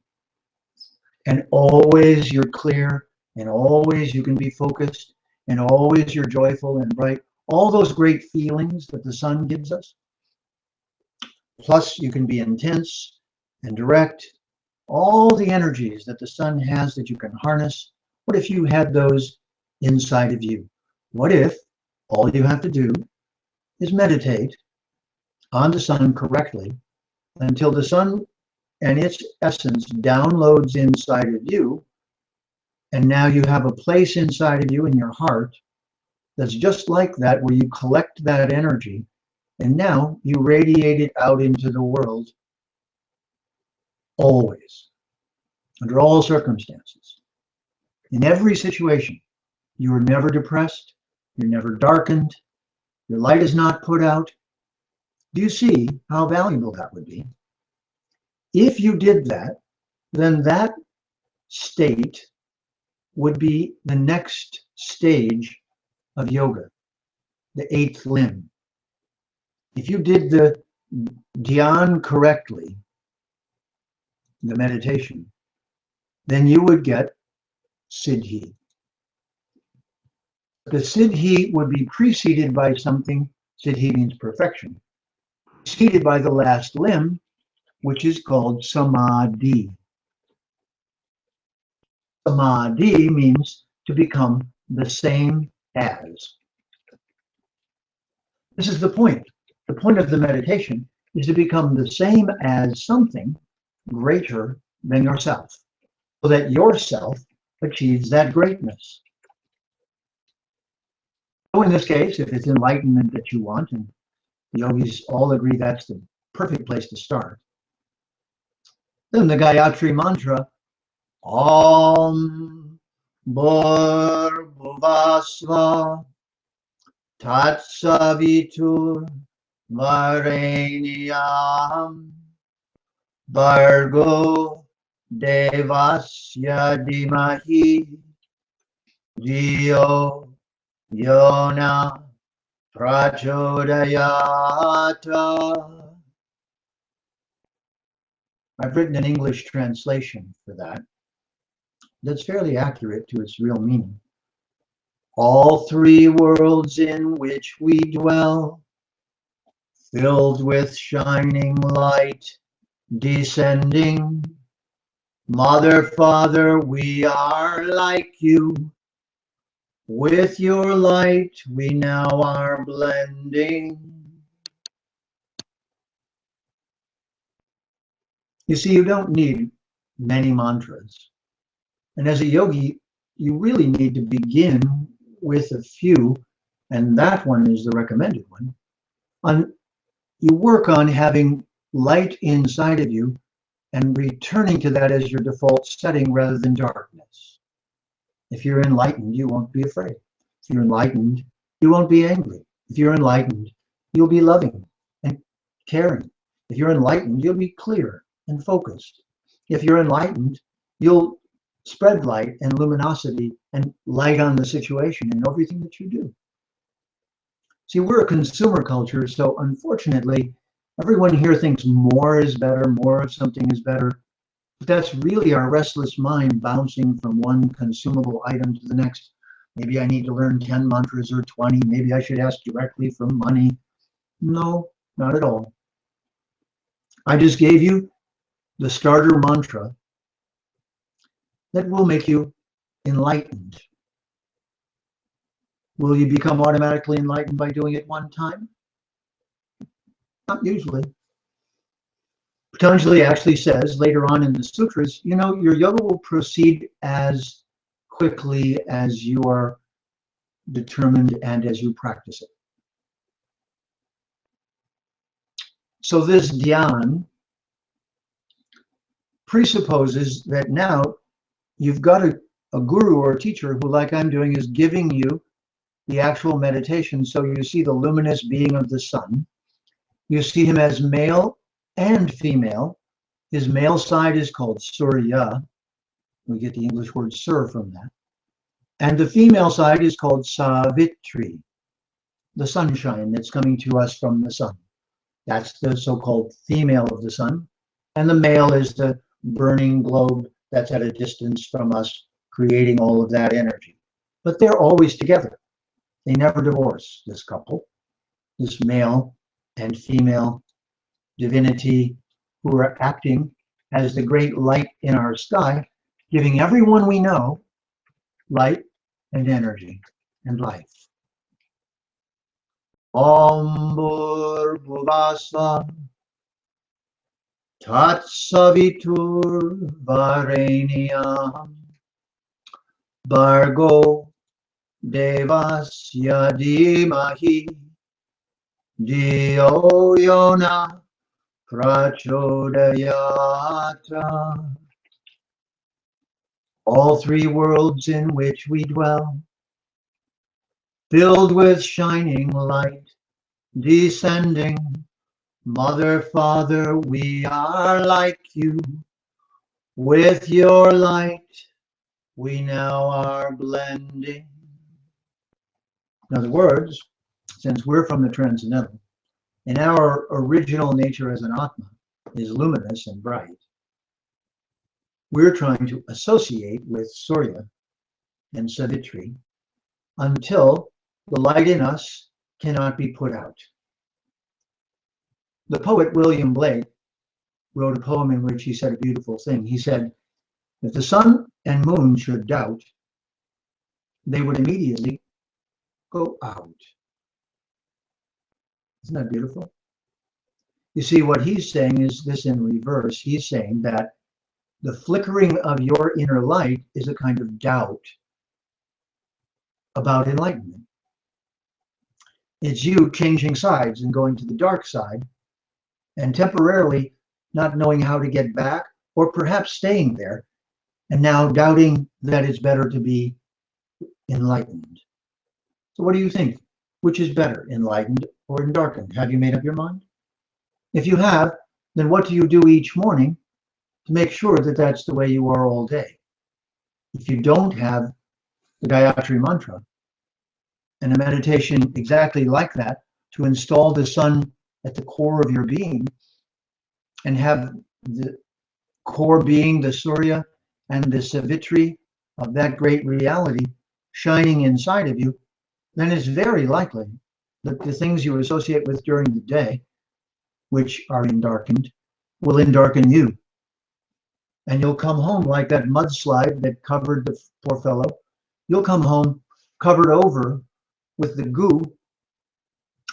And always you're clear, and always you can be focused, and always you're joyful and bright. All those great feelings that the sun gives us. Plus you can be intense and direct. All the energies that the sun has that you can harness. What if you had those inside of you? What if all you have to do is meditate on the sun correctly until the sun and its essence downloads inside of you, and now you have a place inside of you in your heart that's just like that, where you collect that energy, and now you radiate it out into the world always, under all circumstances. In every situation, you are never depressed, you're never darkened, your light is not put out. Do you see how valuable that would be? If you did that, then that state would be the next stage of yoga, the 8th limb. If you did the Dhyana correctly, the meditation, then you would get siddhi. The siddhi would be preceded by something, siddhi means perfection, preceded by the last limb, which is called samadhi. Samadhi means to become the same as. This is the point. The point of the meditation is to become the same as something greater than yourself, so that yourself achieves that greatness. So in this case, if it's enlightenment that you want, and the yogis all agree that's the perfect place to start, then the Gayatri mantra, Om Bhur-Bhuvasva Tatsavitur Vareniyam Bhargo Devasya Dhimahi Dhiyo Yona Prachodayata. I've written an English translation for that that's fairly accurate to its real meaning. All three worlds in which we dwell, filled with shining light, descending. Mother, Father, we are like you. With your light, we now are blending. You see, you don't need many mantras. And as a yogi, you really need to begin with a few, and that one is the recommended one. You work on having light inside of you and returning to that as your default setting rather than darkness. If you're enlightened, you won't be afraid. If you're enlightened, you won't be angry. If you're enlightened, you'll be loving and caring. If you're enlightened, you'll be clear and focused. If you're enlightened, you'll spread light and luminosity and light on the situation in everything that you do. See, we're a consumer culture, so unfortunately, everyone here thinks more is better, more of something is better. But that's really our restless mind bouncing from one consumable item to the next. Maybe I need to learn 10 mantras or 20. Maybe I should ask directly for money. No, not at all. I just gave you the starter mantra that will make you enlightened. Will you become automatically enlightened by doing it one time? Not usually. Patanjali actually says later on in the sutras, you know, your yoga will proceed as quickly as you are determined and as you practice it. So this Dhyana presupposes that now you've got a guru or a teacher who, like I'm doing, is giving you the actual meditation. So you see the luminous being of the sun. You see him as male and female. His male side is called Surya. We get the English word Sur from that. And the female side is called Savitri, the sunshine that's coming to us from the sun. That's the so-called female of the sun. And the male is the burning globe that's at a distance from us, creating all of that energy. But they're always together. They never divorce, this couple, this male and female divinity who are acting as the great light in our sky, giving everyone we know light and energy and life. Om Bhur-Bhuvasva Tatsavitur Vareniyam Bhargo Devasya Dhimahi Dhiyo Yona Prachodayata. All three worlds in which we dwell, filled with shining light, descending. Mother, Father, we are like you. With your light, we now are blending. In other words, since we're from the transcendental, and our original nature as an Atma is luminous and bright, we're trying to associate with Surya and Savitri until the light in us cannot be put out. The poet William Blake wrote a poem in which he said a beautiful thing. He said, if the sun and moon should doubt, they would immediately go out. Isn't that beautiful? You see, what he's saying is this in reverse. He's saying that the flickering of your inner light is a kind of doubt about enlightenment. It's you changing sides and going to the dark side and temporarily not knowing how to get back, or perhaps staying there and now doubting that it's better to be enlightened. So what do you think? Which is better, enlightened or darkened? Have you made up your mind? If you have, then what do you do each morning to make sure that that's the way you are all day? If you don't have the Gayatri mantra and a meditation exactly like that to install the sun at the core of your being and have the core being, the Surya and the Savitri of that great reality shining inside of you, then it's very likely that the things you associate with during the day, which are endarkened, will endarken you. And you'll come home like that mudslide that covered the poor fellow. You'll come home covered over with the goo,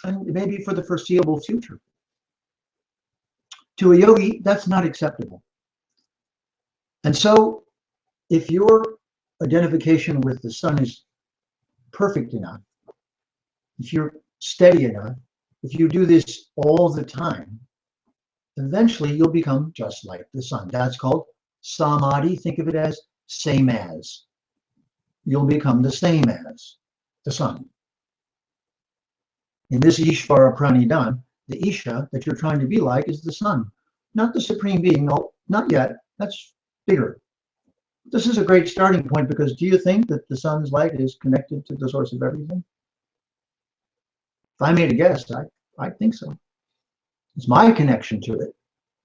and maybe for the foreseeable future. To a yogi, that's not acceptable. And so, if your identification with the sun is perfect enough, if you're steady enough, if you do this all the time, eventually you'll become just like the sun. That's called Samadhi. Think of it as same as. You'll become the same as the sun. In this Ishvara Pranidhan, the Isha that you're trying to be like is the sun, not the supreme being. No, not yet. That's bigger. This is a great starting point, because do you think that the sun's light is connected to the source of everything? If I made a guess, I think so. It's my connection to it,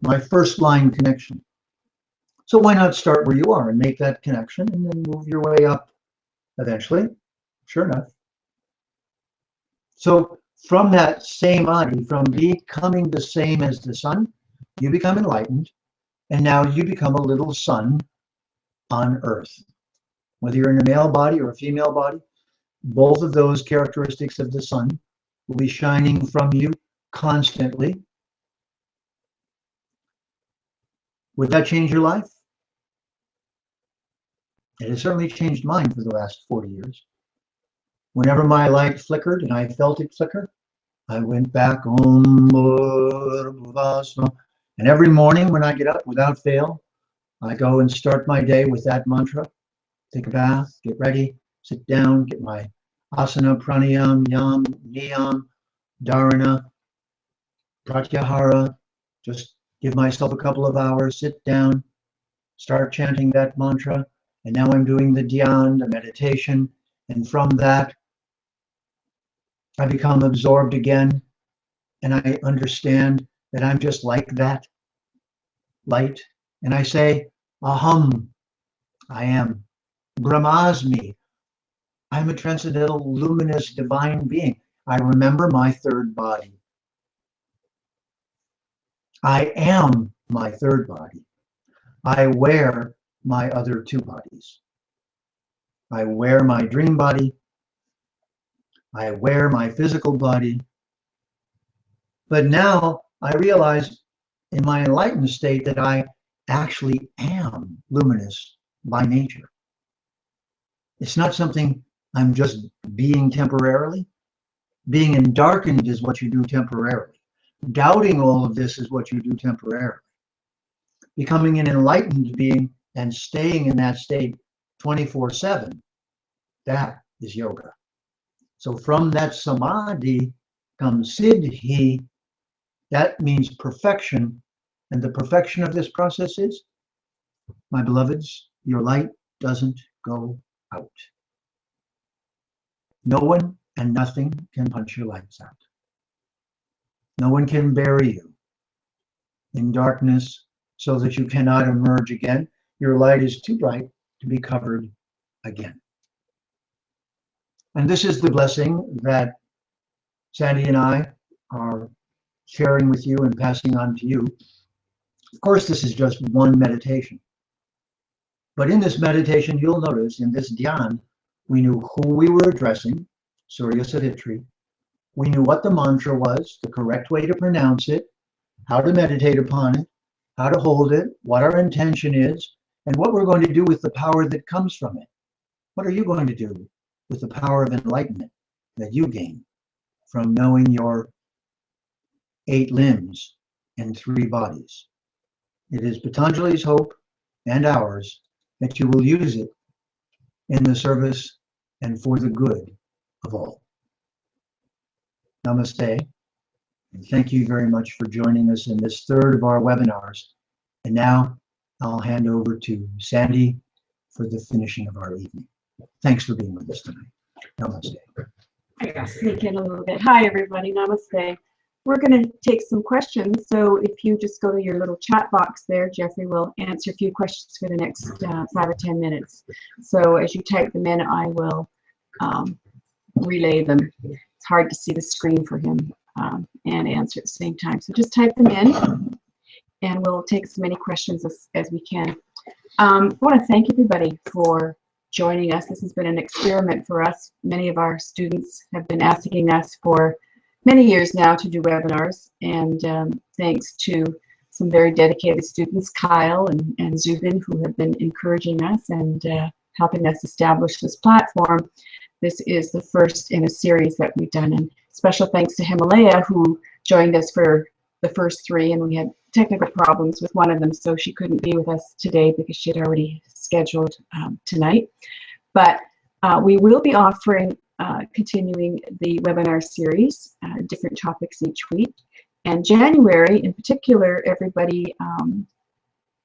my first line connection. So why not start where you are and make that connection and then move your way up eventually? Sure enough. So from that samadhi, from becoming the same as the sun, you become enlightened, and now you become a little sun on earth. Whether you're in a male body or a female body, both of those characteristics of the sun will be shining from you constantly. Would that change your life? It has certainly changed mine for the last 40 years. Whenever my light flickered and I felt it flicker, I went back home. And every morning when I get up, without fail, I go and start my day with that mantra. Take a bath, get ready, sit down, get my asana, pranayam, yam, niyam, dharana, pratyahara. Just give myself a couple of hours, sit down, start chanting that mantra. And now I'm doing the Dhyana, the meditation. And from that, I become absorbed again. And I understand that I'm just like that light. And I say, Aham, I am. Brahmasmi, I'm a transcendental, luminous, divine being. I remember my third body. I am my third body. I wear my other two bodies. I wear my dream body. I wear my physical body. But now I realize in my enlightened state that I actually am luminous by nature. It's not something I'm just being temporarily. Being endarkened is what you do temporarily. Doubting all of this is what you do temporarily. Becoming an enlightened being and staying in that state 24/7, that is yoga. So from that samadhi comes siddhi. That means perfection. And the perfection of this process is, my beloveds, your light doesn't go out. No one and nothing can punch your lights out. No one can bury you in darkness so that you cannot emerge again. Your light is too bright to be covered again. And this is the blessing that Sandy and I are sharing with you and passing on to you. Of course, this is just one meditation. But in this meditation, you'll notice in this Dhyana, we knew who we were addressing, Surya Savitri, We knew what the mantra was, the correct way to pronounce it, how to meditate upon it, how to hold it, what our intention is, and what we're going to do with the power that comes from it. What are you going to do with the power of enlightenment that you gain from knowing your 8 limbs and 3 bodies? It is Patanjali's hope and ours that you will use it in the service and for the good of all. Namaste, and thank you very much for joining us in this third of our webinars. And now I'll hand over to Sandy for the finishing of our evening. Thanks for being with us tonight. Namaste. I gotta sneak in a little bit. Hi, everybody. Namaste. We're going to take some questions. So if you just go to your little chat box there, Jeffrey will answer a few questions for the next 5 or 10 minutes. So as you type them in, I will relay them. It's hard to see the screen for him and answer at the same time. So just type them in, and we'll take as many questions as we can. I want to thank everybody for joining us. This has been an experiment for us. Many of our students have been asking us for many years now to do webinars, and thanks to some very dedicated students, Kyle and Zubin, who have been encouraging us and helping us establish this platform. This is the first in a series that we've done, and special thanks to Himalaya, who joined us for the first 3, and we had technical problems with one of them, so she couldn't be with us today because she had already scheduled tonight. But we will be offering continuing the webinar series, different topics each week. And January, in particular, everybody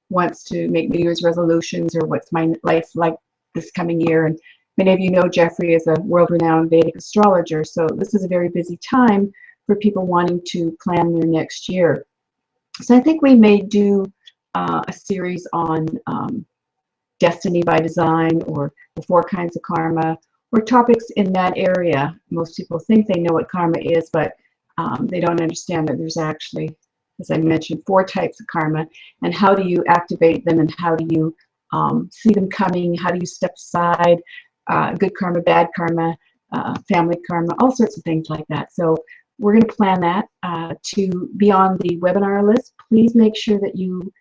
wants to make New Year's resolutions or what's my life like this coming year. And many of you know Jeffrey is a world-renowned Vedic astrologer, so this is a very busy time for people wanting to plan their next year. So I think we may do a series on destiny by design, or the 4 kinds of karma, or topics in that area. Most people think they know what karma is, but they don't understand that there's actually, as I mentioned, 4 types of karma, and how do you activate them, and how do you see them coming, how do you step aside, good karma, bad karma, family karma, all sorts of things like that. So we're going to plan that to be on the webinar list. Please make sure that you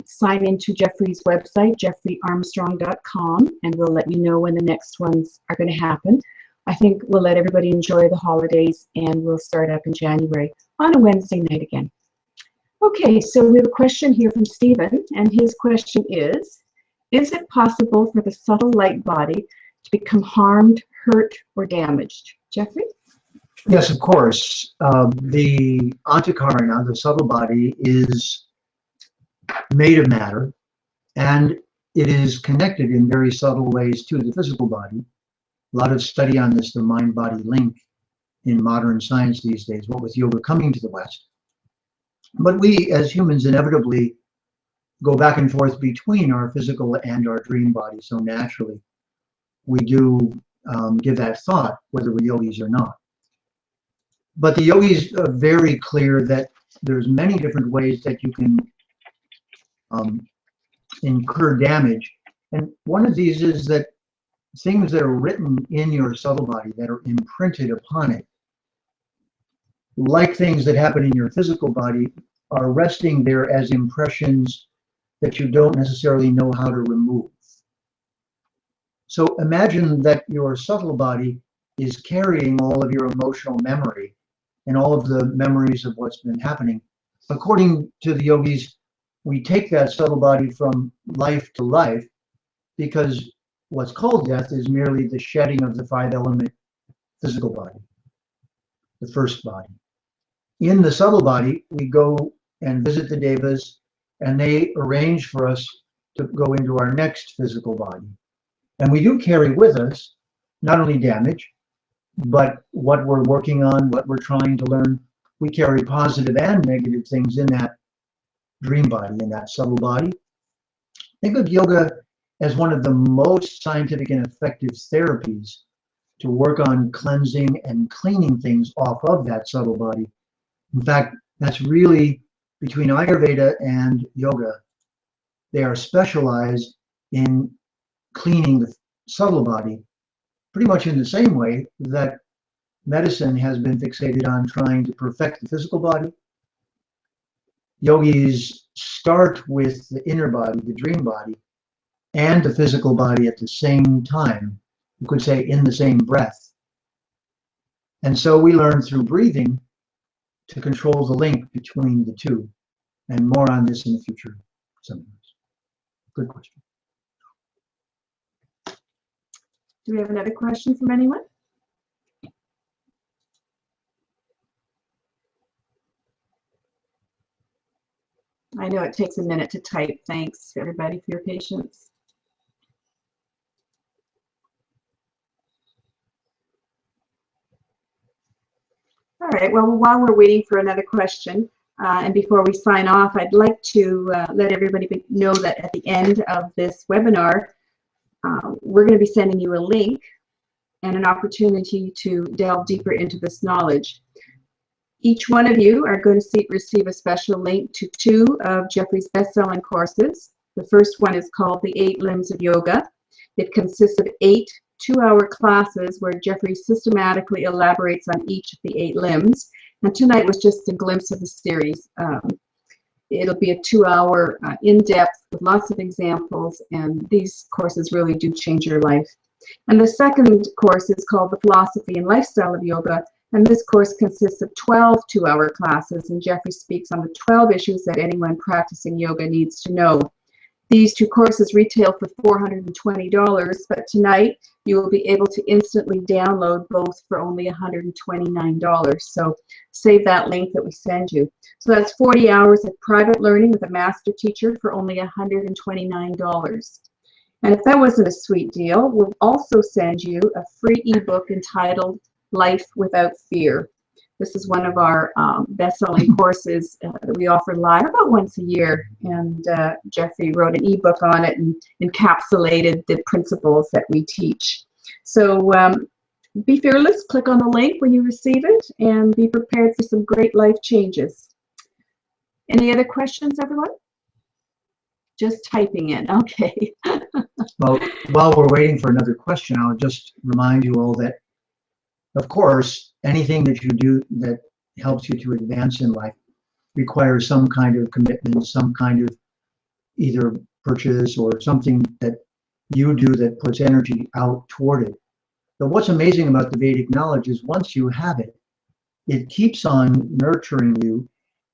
sign into Jeffrey's website, jeffreyarmstrong.com, and we'll let you know when the next ones are going to happen. I think we'll let everybody enjoy the holidays, and we'll start up in January on a Wednesday night again. Okay, so we have a question here from Stephen, and his question is it possible for the subtle light body to become harmed, hurt, or damaged? Jeffrey? Yes, of course. The antakarana, the subtle body, is made of matter, and it is connected in very subtle ways to the physical body. A lot of study on this, the mind-body link, in modern science these days, what with yoga coming to the West. But we, as humans, inevitably go back and forth between our physical and our dream body, so naturally we do give that thought, whether we're yogis or not. But the yogis are very clear that there's many different ways that you can incur damage. And one of these is that things that are written in your subtle body, that are imprinted upon it, like things that happen in your physical body, are resting there as impressions that you don't necessarily know how to remove. So imagine that your subtle body is carrying all of your emotional memory and all of the memories of what's been happening. According to the yogis, we take that subtle body from life to life, because what's called death is merely the shedding of the 5-element physical body, the first body. In the subtle body, we go and visit the devas, and they arrange for us to go into our next physical body. And we do carry with us not only damage, but what we're working on, what we're trying to learn. We carry positive and negative things in that dream body, in that subtle body. Think of yoga as one of the most scientific and effective therapies to work on cleansing and cleaning things off of that subtle body. In fact, that's really, between Ayurveda and yoga, they are specialized in cleaning the subtle body pretty much in the same way that medicine has been fixated on trying to perfect the physical body. Yogis start with the inner body, the dream body, and the physical body at the same time. You could say in the same breath. And so we learn through breathing to control the link between the two. And more on this in the future seminars. Good question. Do we have another question from anyone? I know it takes a minute to type. Thanks, everybody, for your patience. All right, well, while we're waiting for another question, and before we sign off, I'd like to let everybody know that at the end of this webinar, we're going to be sending you a link and an opportunity to delve deeper into this knowledge. Each one of you are going to receive a special link to 2 of Jeffrey's best-selling courses. The first one is called The 8 Limbs of Yoga. It consists of 8 two-hour classes where Jeffrey systematically elaborates on each of the 8 limbs. And tonight was just a glimpse of the series. It'll be a 2-hour in-depth with lots of examples, and these courses really do change your life. And the second course is called The Philosophy and Lifestyle of Yoga, and this course consists of 12 two-hour classes, and Jeffrey speaks on the 12 issues that anyone practicing yoga needs to know. These 2 courses retail for $420, but tonight you will be able to instantly download both for only $129. So save that link that we send you. So that's 40 hours of private learning with a master teacher for only $129. And if that wasn't a sweet deal, we'll also send you a free ebook entitled Life Without Fear. This is one of our best-selling courses that we offer live about once a year, and Jeffrey wrote an ebook on it and encapsulated the principles that we teach. So be fearless, click on the link when you receive it, and be prepared for some great life changes. Any other questions, everyone? Just typing in, okay. Well, while we're waiting for another question, I'll just remind you all that, of course, anything that you do that helps you to advance in life requires some kind of commitment, some kind of either purchase or something that you do that puts energy out toward it. But what's amazing about the Vedic knowledge is once you have it, it keeps on nurturing you,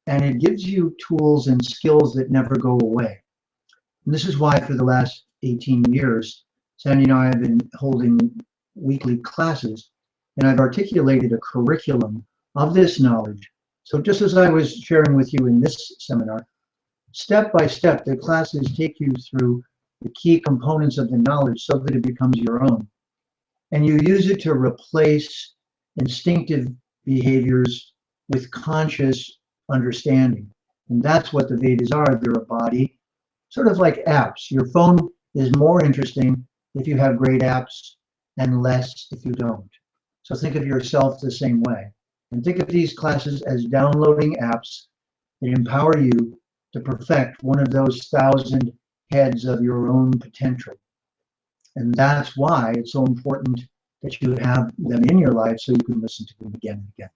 and it gives you tools and skills that never go away. And this is why for the last 18 years, Sandy and I have been holding weekly classes, and I've articulated a curriculum of this knowledge. So just as I was sharing with you in this seminar, step by step, the classes take you through the key components of the knowledge so that it becomes your own. And you use it to replace instinctive behaviors with conscious understanding. And that's what the Vedas are. They're a body, sort of like apps. Your phone is more interesting if you have great apps and less if you don't. So think of yourself the same way. And think of these classes as downloading apps that empower you to perfect one of those 1,000 heads of your own potential. And that's why it's so important that you have them in your life so you can listen to them again and again.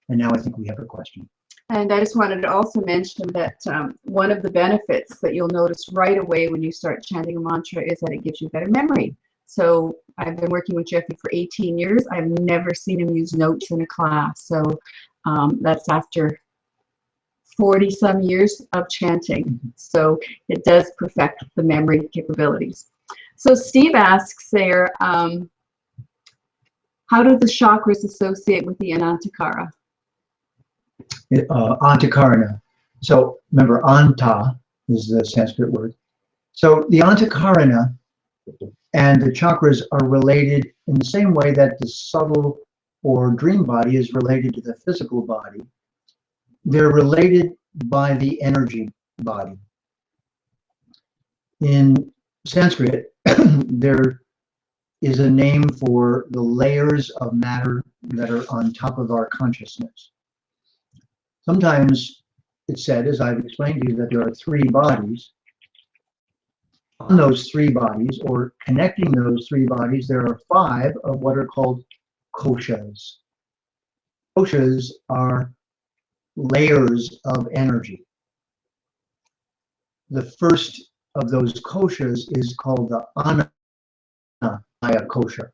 And now I think we have a question. And I just wanted to also mention that one of the benefits that you'll notice right away when you start chanting a mantra is that it gives you better memory. So I've been working with Jeffrey for 18 years. I've never seen him use notes in a class. So that's after 40 some years of chanting. So it does perfect the memory capabilities. So Steve asks there, how do the chakras associate with the Anantakara? Antakarana. So remember, Anta is the Sanskrit word. So the Antakarana and the chakras are related in the same way that the subtle or dream body is related to the physical body. They're related by the energy body. In Sanskrit, there is a name for the layers of matter that are on top of our consciousness. Sometimes it's said, as I've explained to you, that there are 3 bodies. On those 3 bodies, or connecting those 3 bodies, there are 5 of what are called koshas. Koshas are layers of energy. The first of those koshas is called the Annamaya kosha.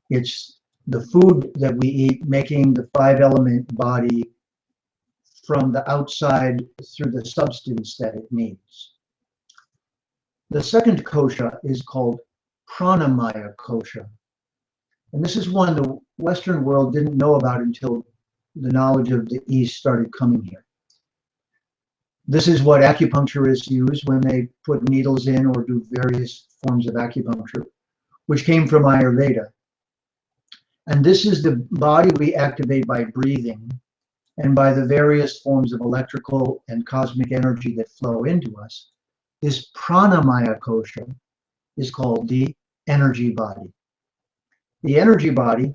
It's the food that we eat, making the five-element body from the outside through the substance that it needs. The second kosha is called Pranamaya kosha. And this is one the Western world didn't know about until the knowledge of the East started coming here. This is what acupuncturists use when they put needles in or do various forms of acupuncture, which came from Ayurveda. And this is the body we activate by breathing and by the various forms of electrical and cosmic energy that flow into us. This pranamaya kosha is called the energy body. The energy body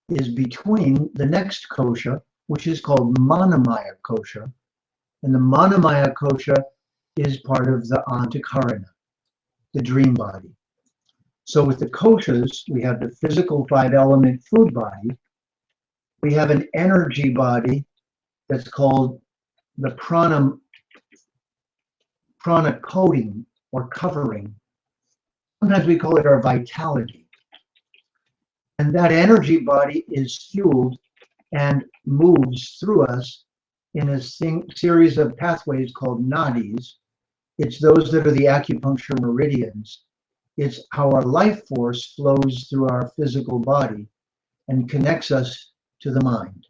is between the next kosha, which is called manamaya kosha, and the manamaya kosha is part of the antakarana, the dream body. So with the koshas, we have the physical five-element food body. We have an energy body that's called the prana coating or covering. Sometimes we call it our vitality. And that energy body is fueled and moves through us in a series of pathways called nadis. It's those that are the acupuncture meridians. It's how our life force flows through our physical body and connects us to the mind.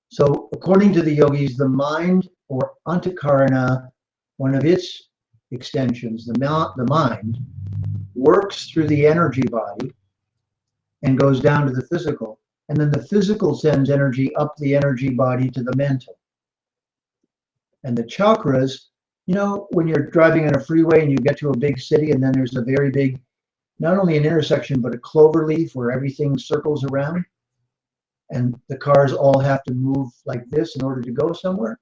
So according to the yogis, the mind, or antakarana, one of its extensions, the mind, works through the energy body and goes down to the physical. And then the physical sends energy up the energy body to the mental. And the chakras, you know, when you're driving on a freeway and you get to a big city and then there's a very big, not only an intersection, but a clover leaf where everything circles around and the cars all have to move like this in order to go somewhere.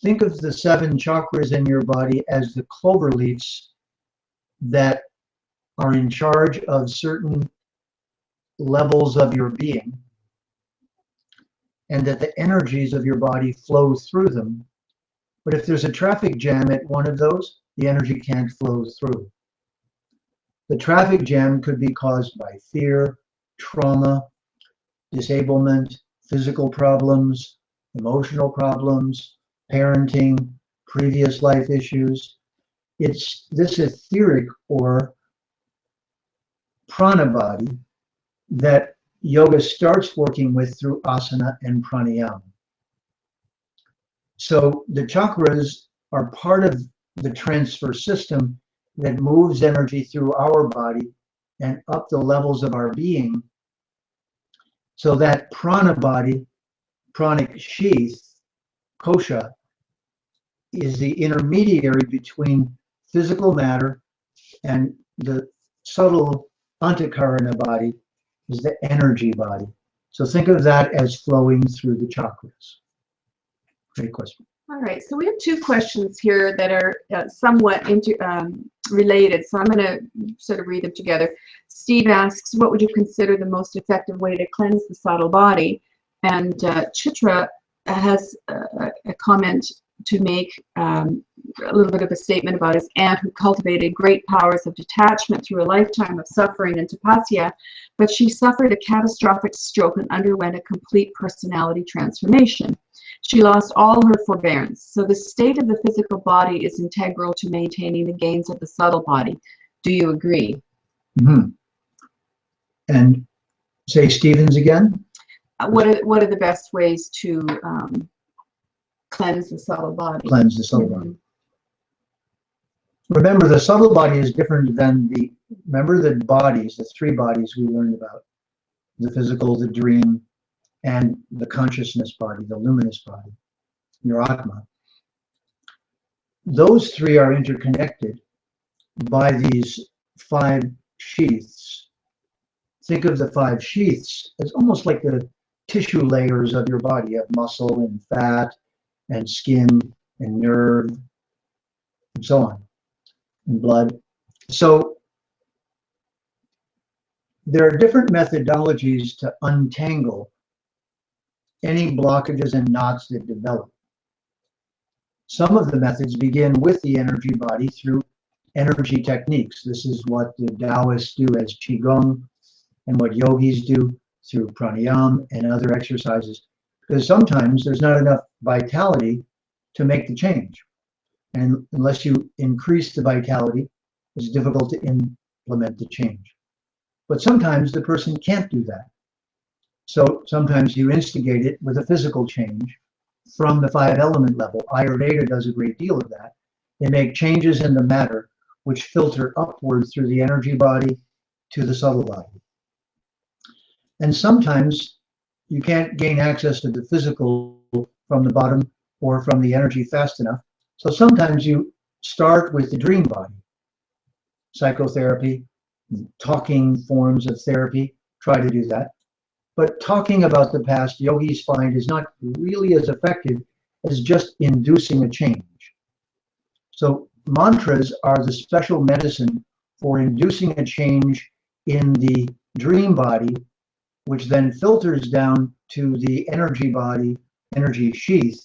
Think of the 7 chakras in your body as the clover leaves that are in charge of certain levels of your being, and that the energies of your body flow through them. But if there's a traffic jam at one of those, the energy can't flow through. The traffic jam could be caused by fear, trauma, disablement, physical problems, emotional problems, parenting, previous life issues. It's this etheric or prana body that yoga starts working with through asana and pranayama. So the chakras are part of the transfer system that moves energy through our body and up the levels of our being. So that prana body, pranic sheath, kosha, is the intermediary between physical matter and the subtle antakarana body is the energy body. So think of that as flowing through the chakras. Great question. All right, so we have 2 questions here that are somewhat related, so I'm going to sort of read them together. Steve asks, what would you consider the most effective way to cleanse the subtle body? And Chitra has a comment to make, a little bit of a statement about his aunt who cultivated great powers of detachment through a lifetime of suffering and tapasya, but she suffered a catastrophic stroke and underwent a complete personality transformation. She lost all her forbearance. So the state of the physical body is integral to maintaining the gains of the subtle body. Do you agree? Mm-hmm. And say Stevens again. What are the best ways to cleanse the subtle body? Cleanse the subtle body. Remember, the subtle body is different than remember the bodies, the 3 bodies we learned about, the physical, the dream, and the consciousness body, the luminous body, your Atma. Those 3 are interconnected by these 5 sheaths. Think of the 5 sheaths as almost like the tissue layers of your body. You have muscle and fat and skin and nerve and so on, and blood. So there are different methodologies to untangle any blockages and knots that develop. Some of the methods begin with the energy body through energy techniques. This is what the Taoists do as Qigong and what yogis do through pranayama and other exercises, because sometimes there's not enough vitality to make the change. And unless you increase the vitality, it's difficult to implement the change. But sometimes the person can't do that. So sometimes you instigate it with a physical change from the 5-element level. Ayurveda does a great deal of that. They make changes in the matter which filter upward through the energy body to the subtle body. And sometimes you can't gain access to the physical from the bottom or from the energy fast enough. So sometimes you start with the dream body. Psychotherapy, talking forms of therapy, try to do that. But talking about the past, yogis find, is not really as effective as just inducing a change. So mantras are the special medicine for inducing a change in the dream body, which then filters down to the energy body, energy sheath,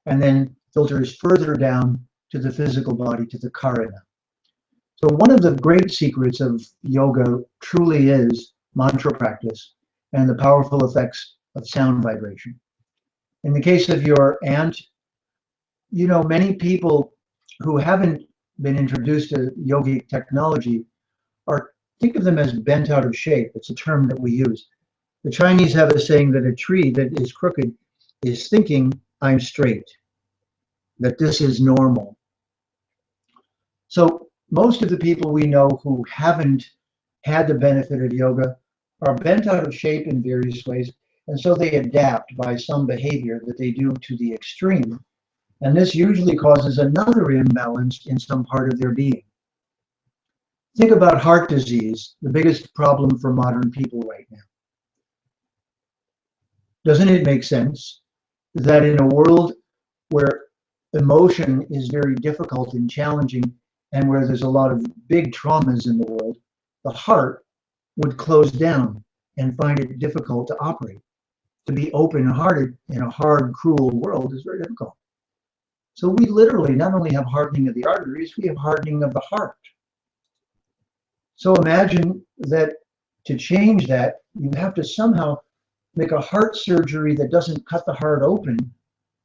and then filters further down to the physical body, to the karana. So one of the great secrets of yoga truly is mantra practice and the powerful effects of sound vibration. In the case of your aunt, you know, many people who haven't been introduced to yogic technology think of them as bent out of shape. It's a term that we use. The Chinese have a saying that a tree that is crooked is thinking, I'm straight, that this is normal. So most of the people we know who haven't had the benefit of yoga are bent out of shape in various ways, and so they adapt by some behavior that they do to the extreme, and this usually causes another imbalance in some part of their being. Think about heart disease, the biggest problem for modern people right now. Doesn't it make sense that in a world where emotion is very difficult and challenging, and where there's a lot of big traumas in the world, the heart would close down and find it difficult to operate? To be open-hearted in a hard, cruel world is very difficult. So we literally not only have hardening of the arteries, we have hardening of the heart. So imagine that to change that, you have to somehow make a heart surgery that doesn't cut the heart open,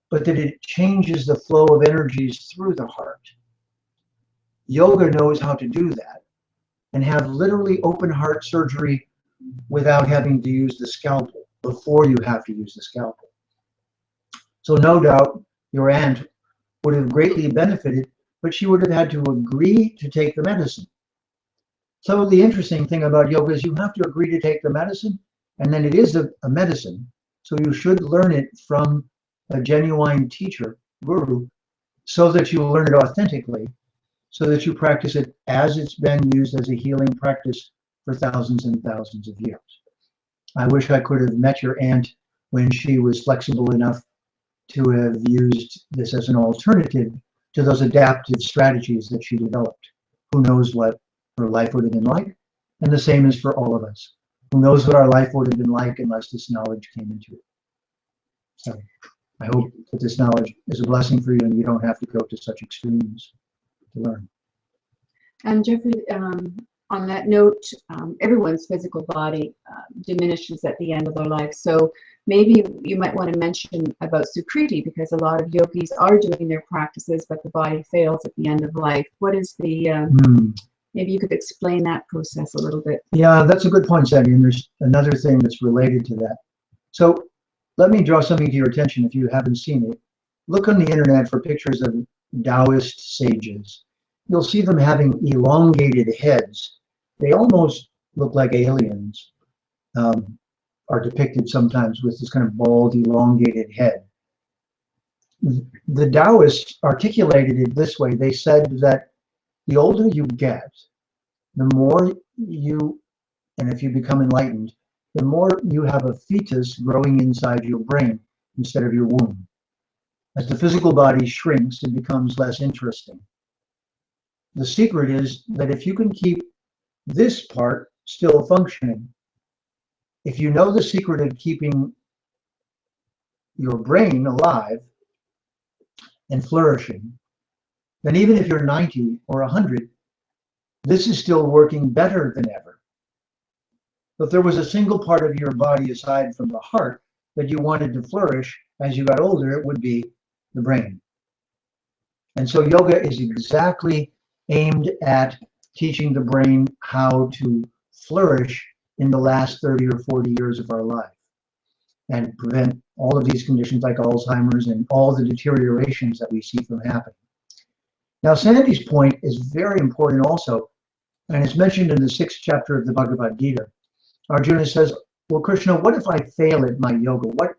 but that it changes the flow of energies through the heart. Yoga knows how to do that and have literally open heart surgery without having to use the scalpel before you have to use the scalpel. So no doubt your aunt would have greatly benefited, but she would have had to agree to take the medicine. So the interesting thing about yoga is you have to agree to take the medicine, and then it is a medicine. So you should learn it from a genuine teacher, guru, so that you learn it authentically, so that you practice it as it's been used as a healing practice for thousands and thousands of years. I wish I could have met your aunt when she was flexible enough to have used this as an alternative to those adaptive strategies that she developed. Who knows what her life would have been like? And the same is for all of us. Who knows what our life would have been like unless this knowledge came into it? So I hope that this knowledge is a blessing for you and you don't have to go to such extremes to learn. And Jeffrey, on that note, everyone's physical body diminishes at the end of their life. So maybe you might want to mention about Sukriti, because a lot of yogis are doing their practices, but the body fails at the end of life. What is the, maybe you could explain that process a little bit. Yeah, that's a good point, Sandy. And there's another thing that's related to that. So let me draw something to your attention if you haven't seen it. Look on the internet for pictures of Taoist sages. You'll see them having elongated heads. They almost look like aliens, are depicted sometimes with this kind of bald, elongated head. The Taoists articulated it this way. They said that the older you get, the more you, and if you become enlightened, the more you have a fetus growing inside your brain instead of your womb. As the physical body shrinks, it becomes less interesting. The secret is that if you can keep this part still functioning, if you know the secret of keeping your brain alive and flourishing, then even if you're 90 or 100, this is still working better than ever. If there was a single part of your body aside from the heart that you wanted to flourish as you got older, it would be the brain. And so yoga is exactly aimed at teaching the brain how to flourish in the last 30 or 40 years of our life and prevent all of these conditions like Alzheimer's and all the deteriorations that we see from happening. Now, Sandy's point is very important also, and it's mentioned in the 6th chapter of the Bhagavad Gita. Arjuna says, well, Krishna, what if I fail at my yoga? What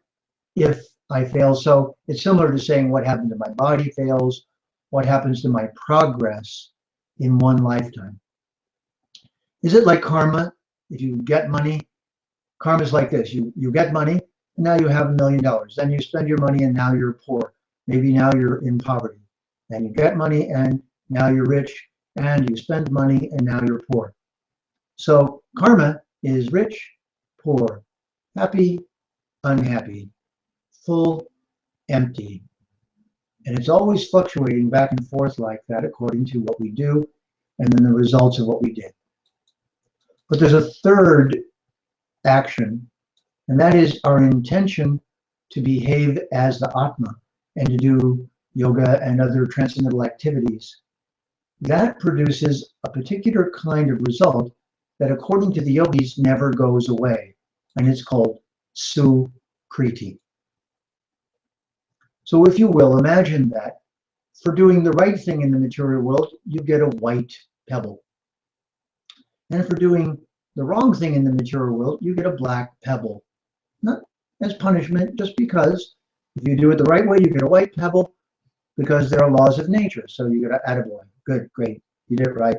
if I fail? So it's similar to saying what happened to my body fails, what happens to my progress in one lifetime. Is it like karma? If you get money, karma is like this. You get money, and now you have $1 million. Then you spend your money, and now you're poor. Maybe now you're in poverty. Then you get money, and now you're rich, and you spend money, and now you're poor. So karma is rich, poor, happy, unhappy, full, empty. And it's always fluctuating back and forth like that according to what we do and then the results of what we did. But there's a third action, and that is our intention to behave as the Atma and to do yoga and other transcendental activities. That produces a particular kind of result that, according to the yogis, never goes away, and it's called sukriti. So if you will, imagine that for doing the right thing in the material world, you get a white pebble. And for doing the wrong thing in the material world, you get a black pebble. Not as punishment, just because if you do it the right way, you get a white pebble because there are laws of nature. So you get an attaboy. Good, great, you did it right.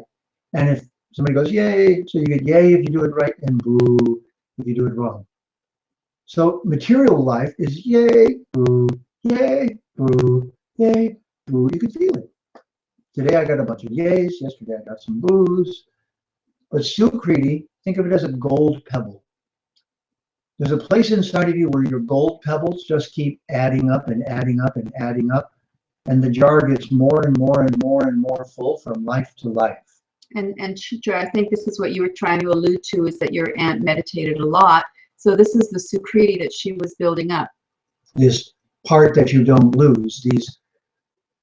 And if somebody goes, yay, so you get yay if you do it right and boo if you do it wrong. So material life is yay, boo, yay, boo, yay, boo. You can feel it. Today I got a bunch of yays. Yesterday I got some boos. But sukriti, think of it as a gold pebble. There's a place inside of you where your gold pebbles just keep adding up and adding up and adding up. And the jar gets more and more and more and more full from life to life. And Chitra, I think this is what you were trying to allude to, is that your aunt meditated a lot. So this is the sukriti that she was building up. This part that you don't lose, these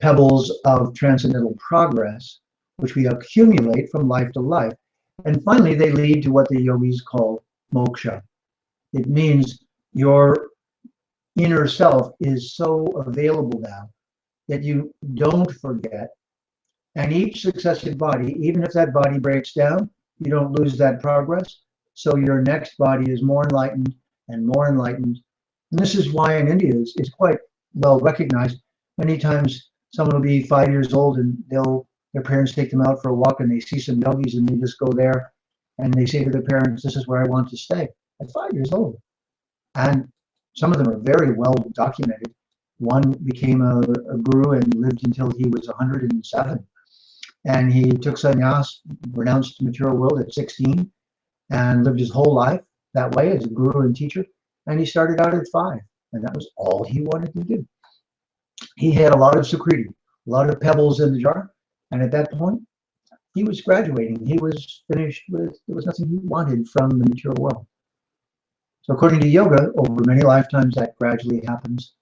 pebbles of transcendental progress, which we accumulate from life to life. And finally, they lead to what the yogis call moksha. It means your inner self is so available now that you don't forget. And each successive body, even if that body breaks down, you don't lose that progress. So your next body is more enlightened and more enlightened. And this is why in India is quite well recognized. Many times someone will be 5 years old and their parents take them out for a walk and they see some yogis and they just go there and they say to their parents, this is where I want to stay, at 5 years old. And some of them are very well documented. One became a guru and lived until he was 107. And he took sannyas, renounced the material world at 16, and lived his whole life that way as a guru and teacher. And he started out at 5, and that was all he wanted to do. He had a lot of sukriti, a lot of pebbles in the jar, and at that point, he was graduating. He was finished with, there was nothing he wanted from the material world. So according to yoga, over many lifetimes, that gradually happens,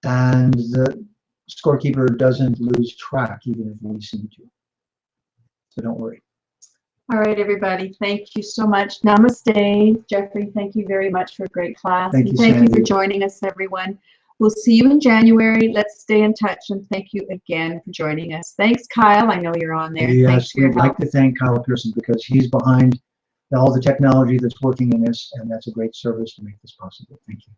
and the scorekeeper doesn't lose track, even if we seem to. So don't worry. All right, everybody. Thank you so much. Namaste. Jeffrey, thank you very much for a great class. Thank you, Thank you for Sandy. joining us, everyone. We'll see you in January. Let's stay in touch, and thank you again for joining us. Thanks, Kyle. I know you're on there. Thanks Yes, for your we'd like help. to thank Kyle Pearson because he's behind all the technology that's working in this, and that's a great service to make this possible. Thank you.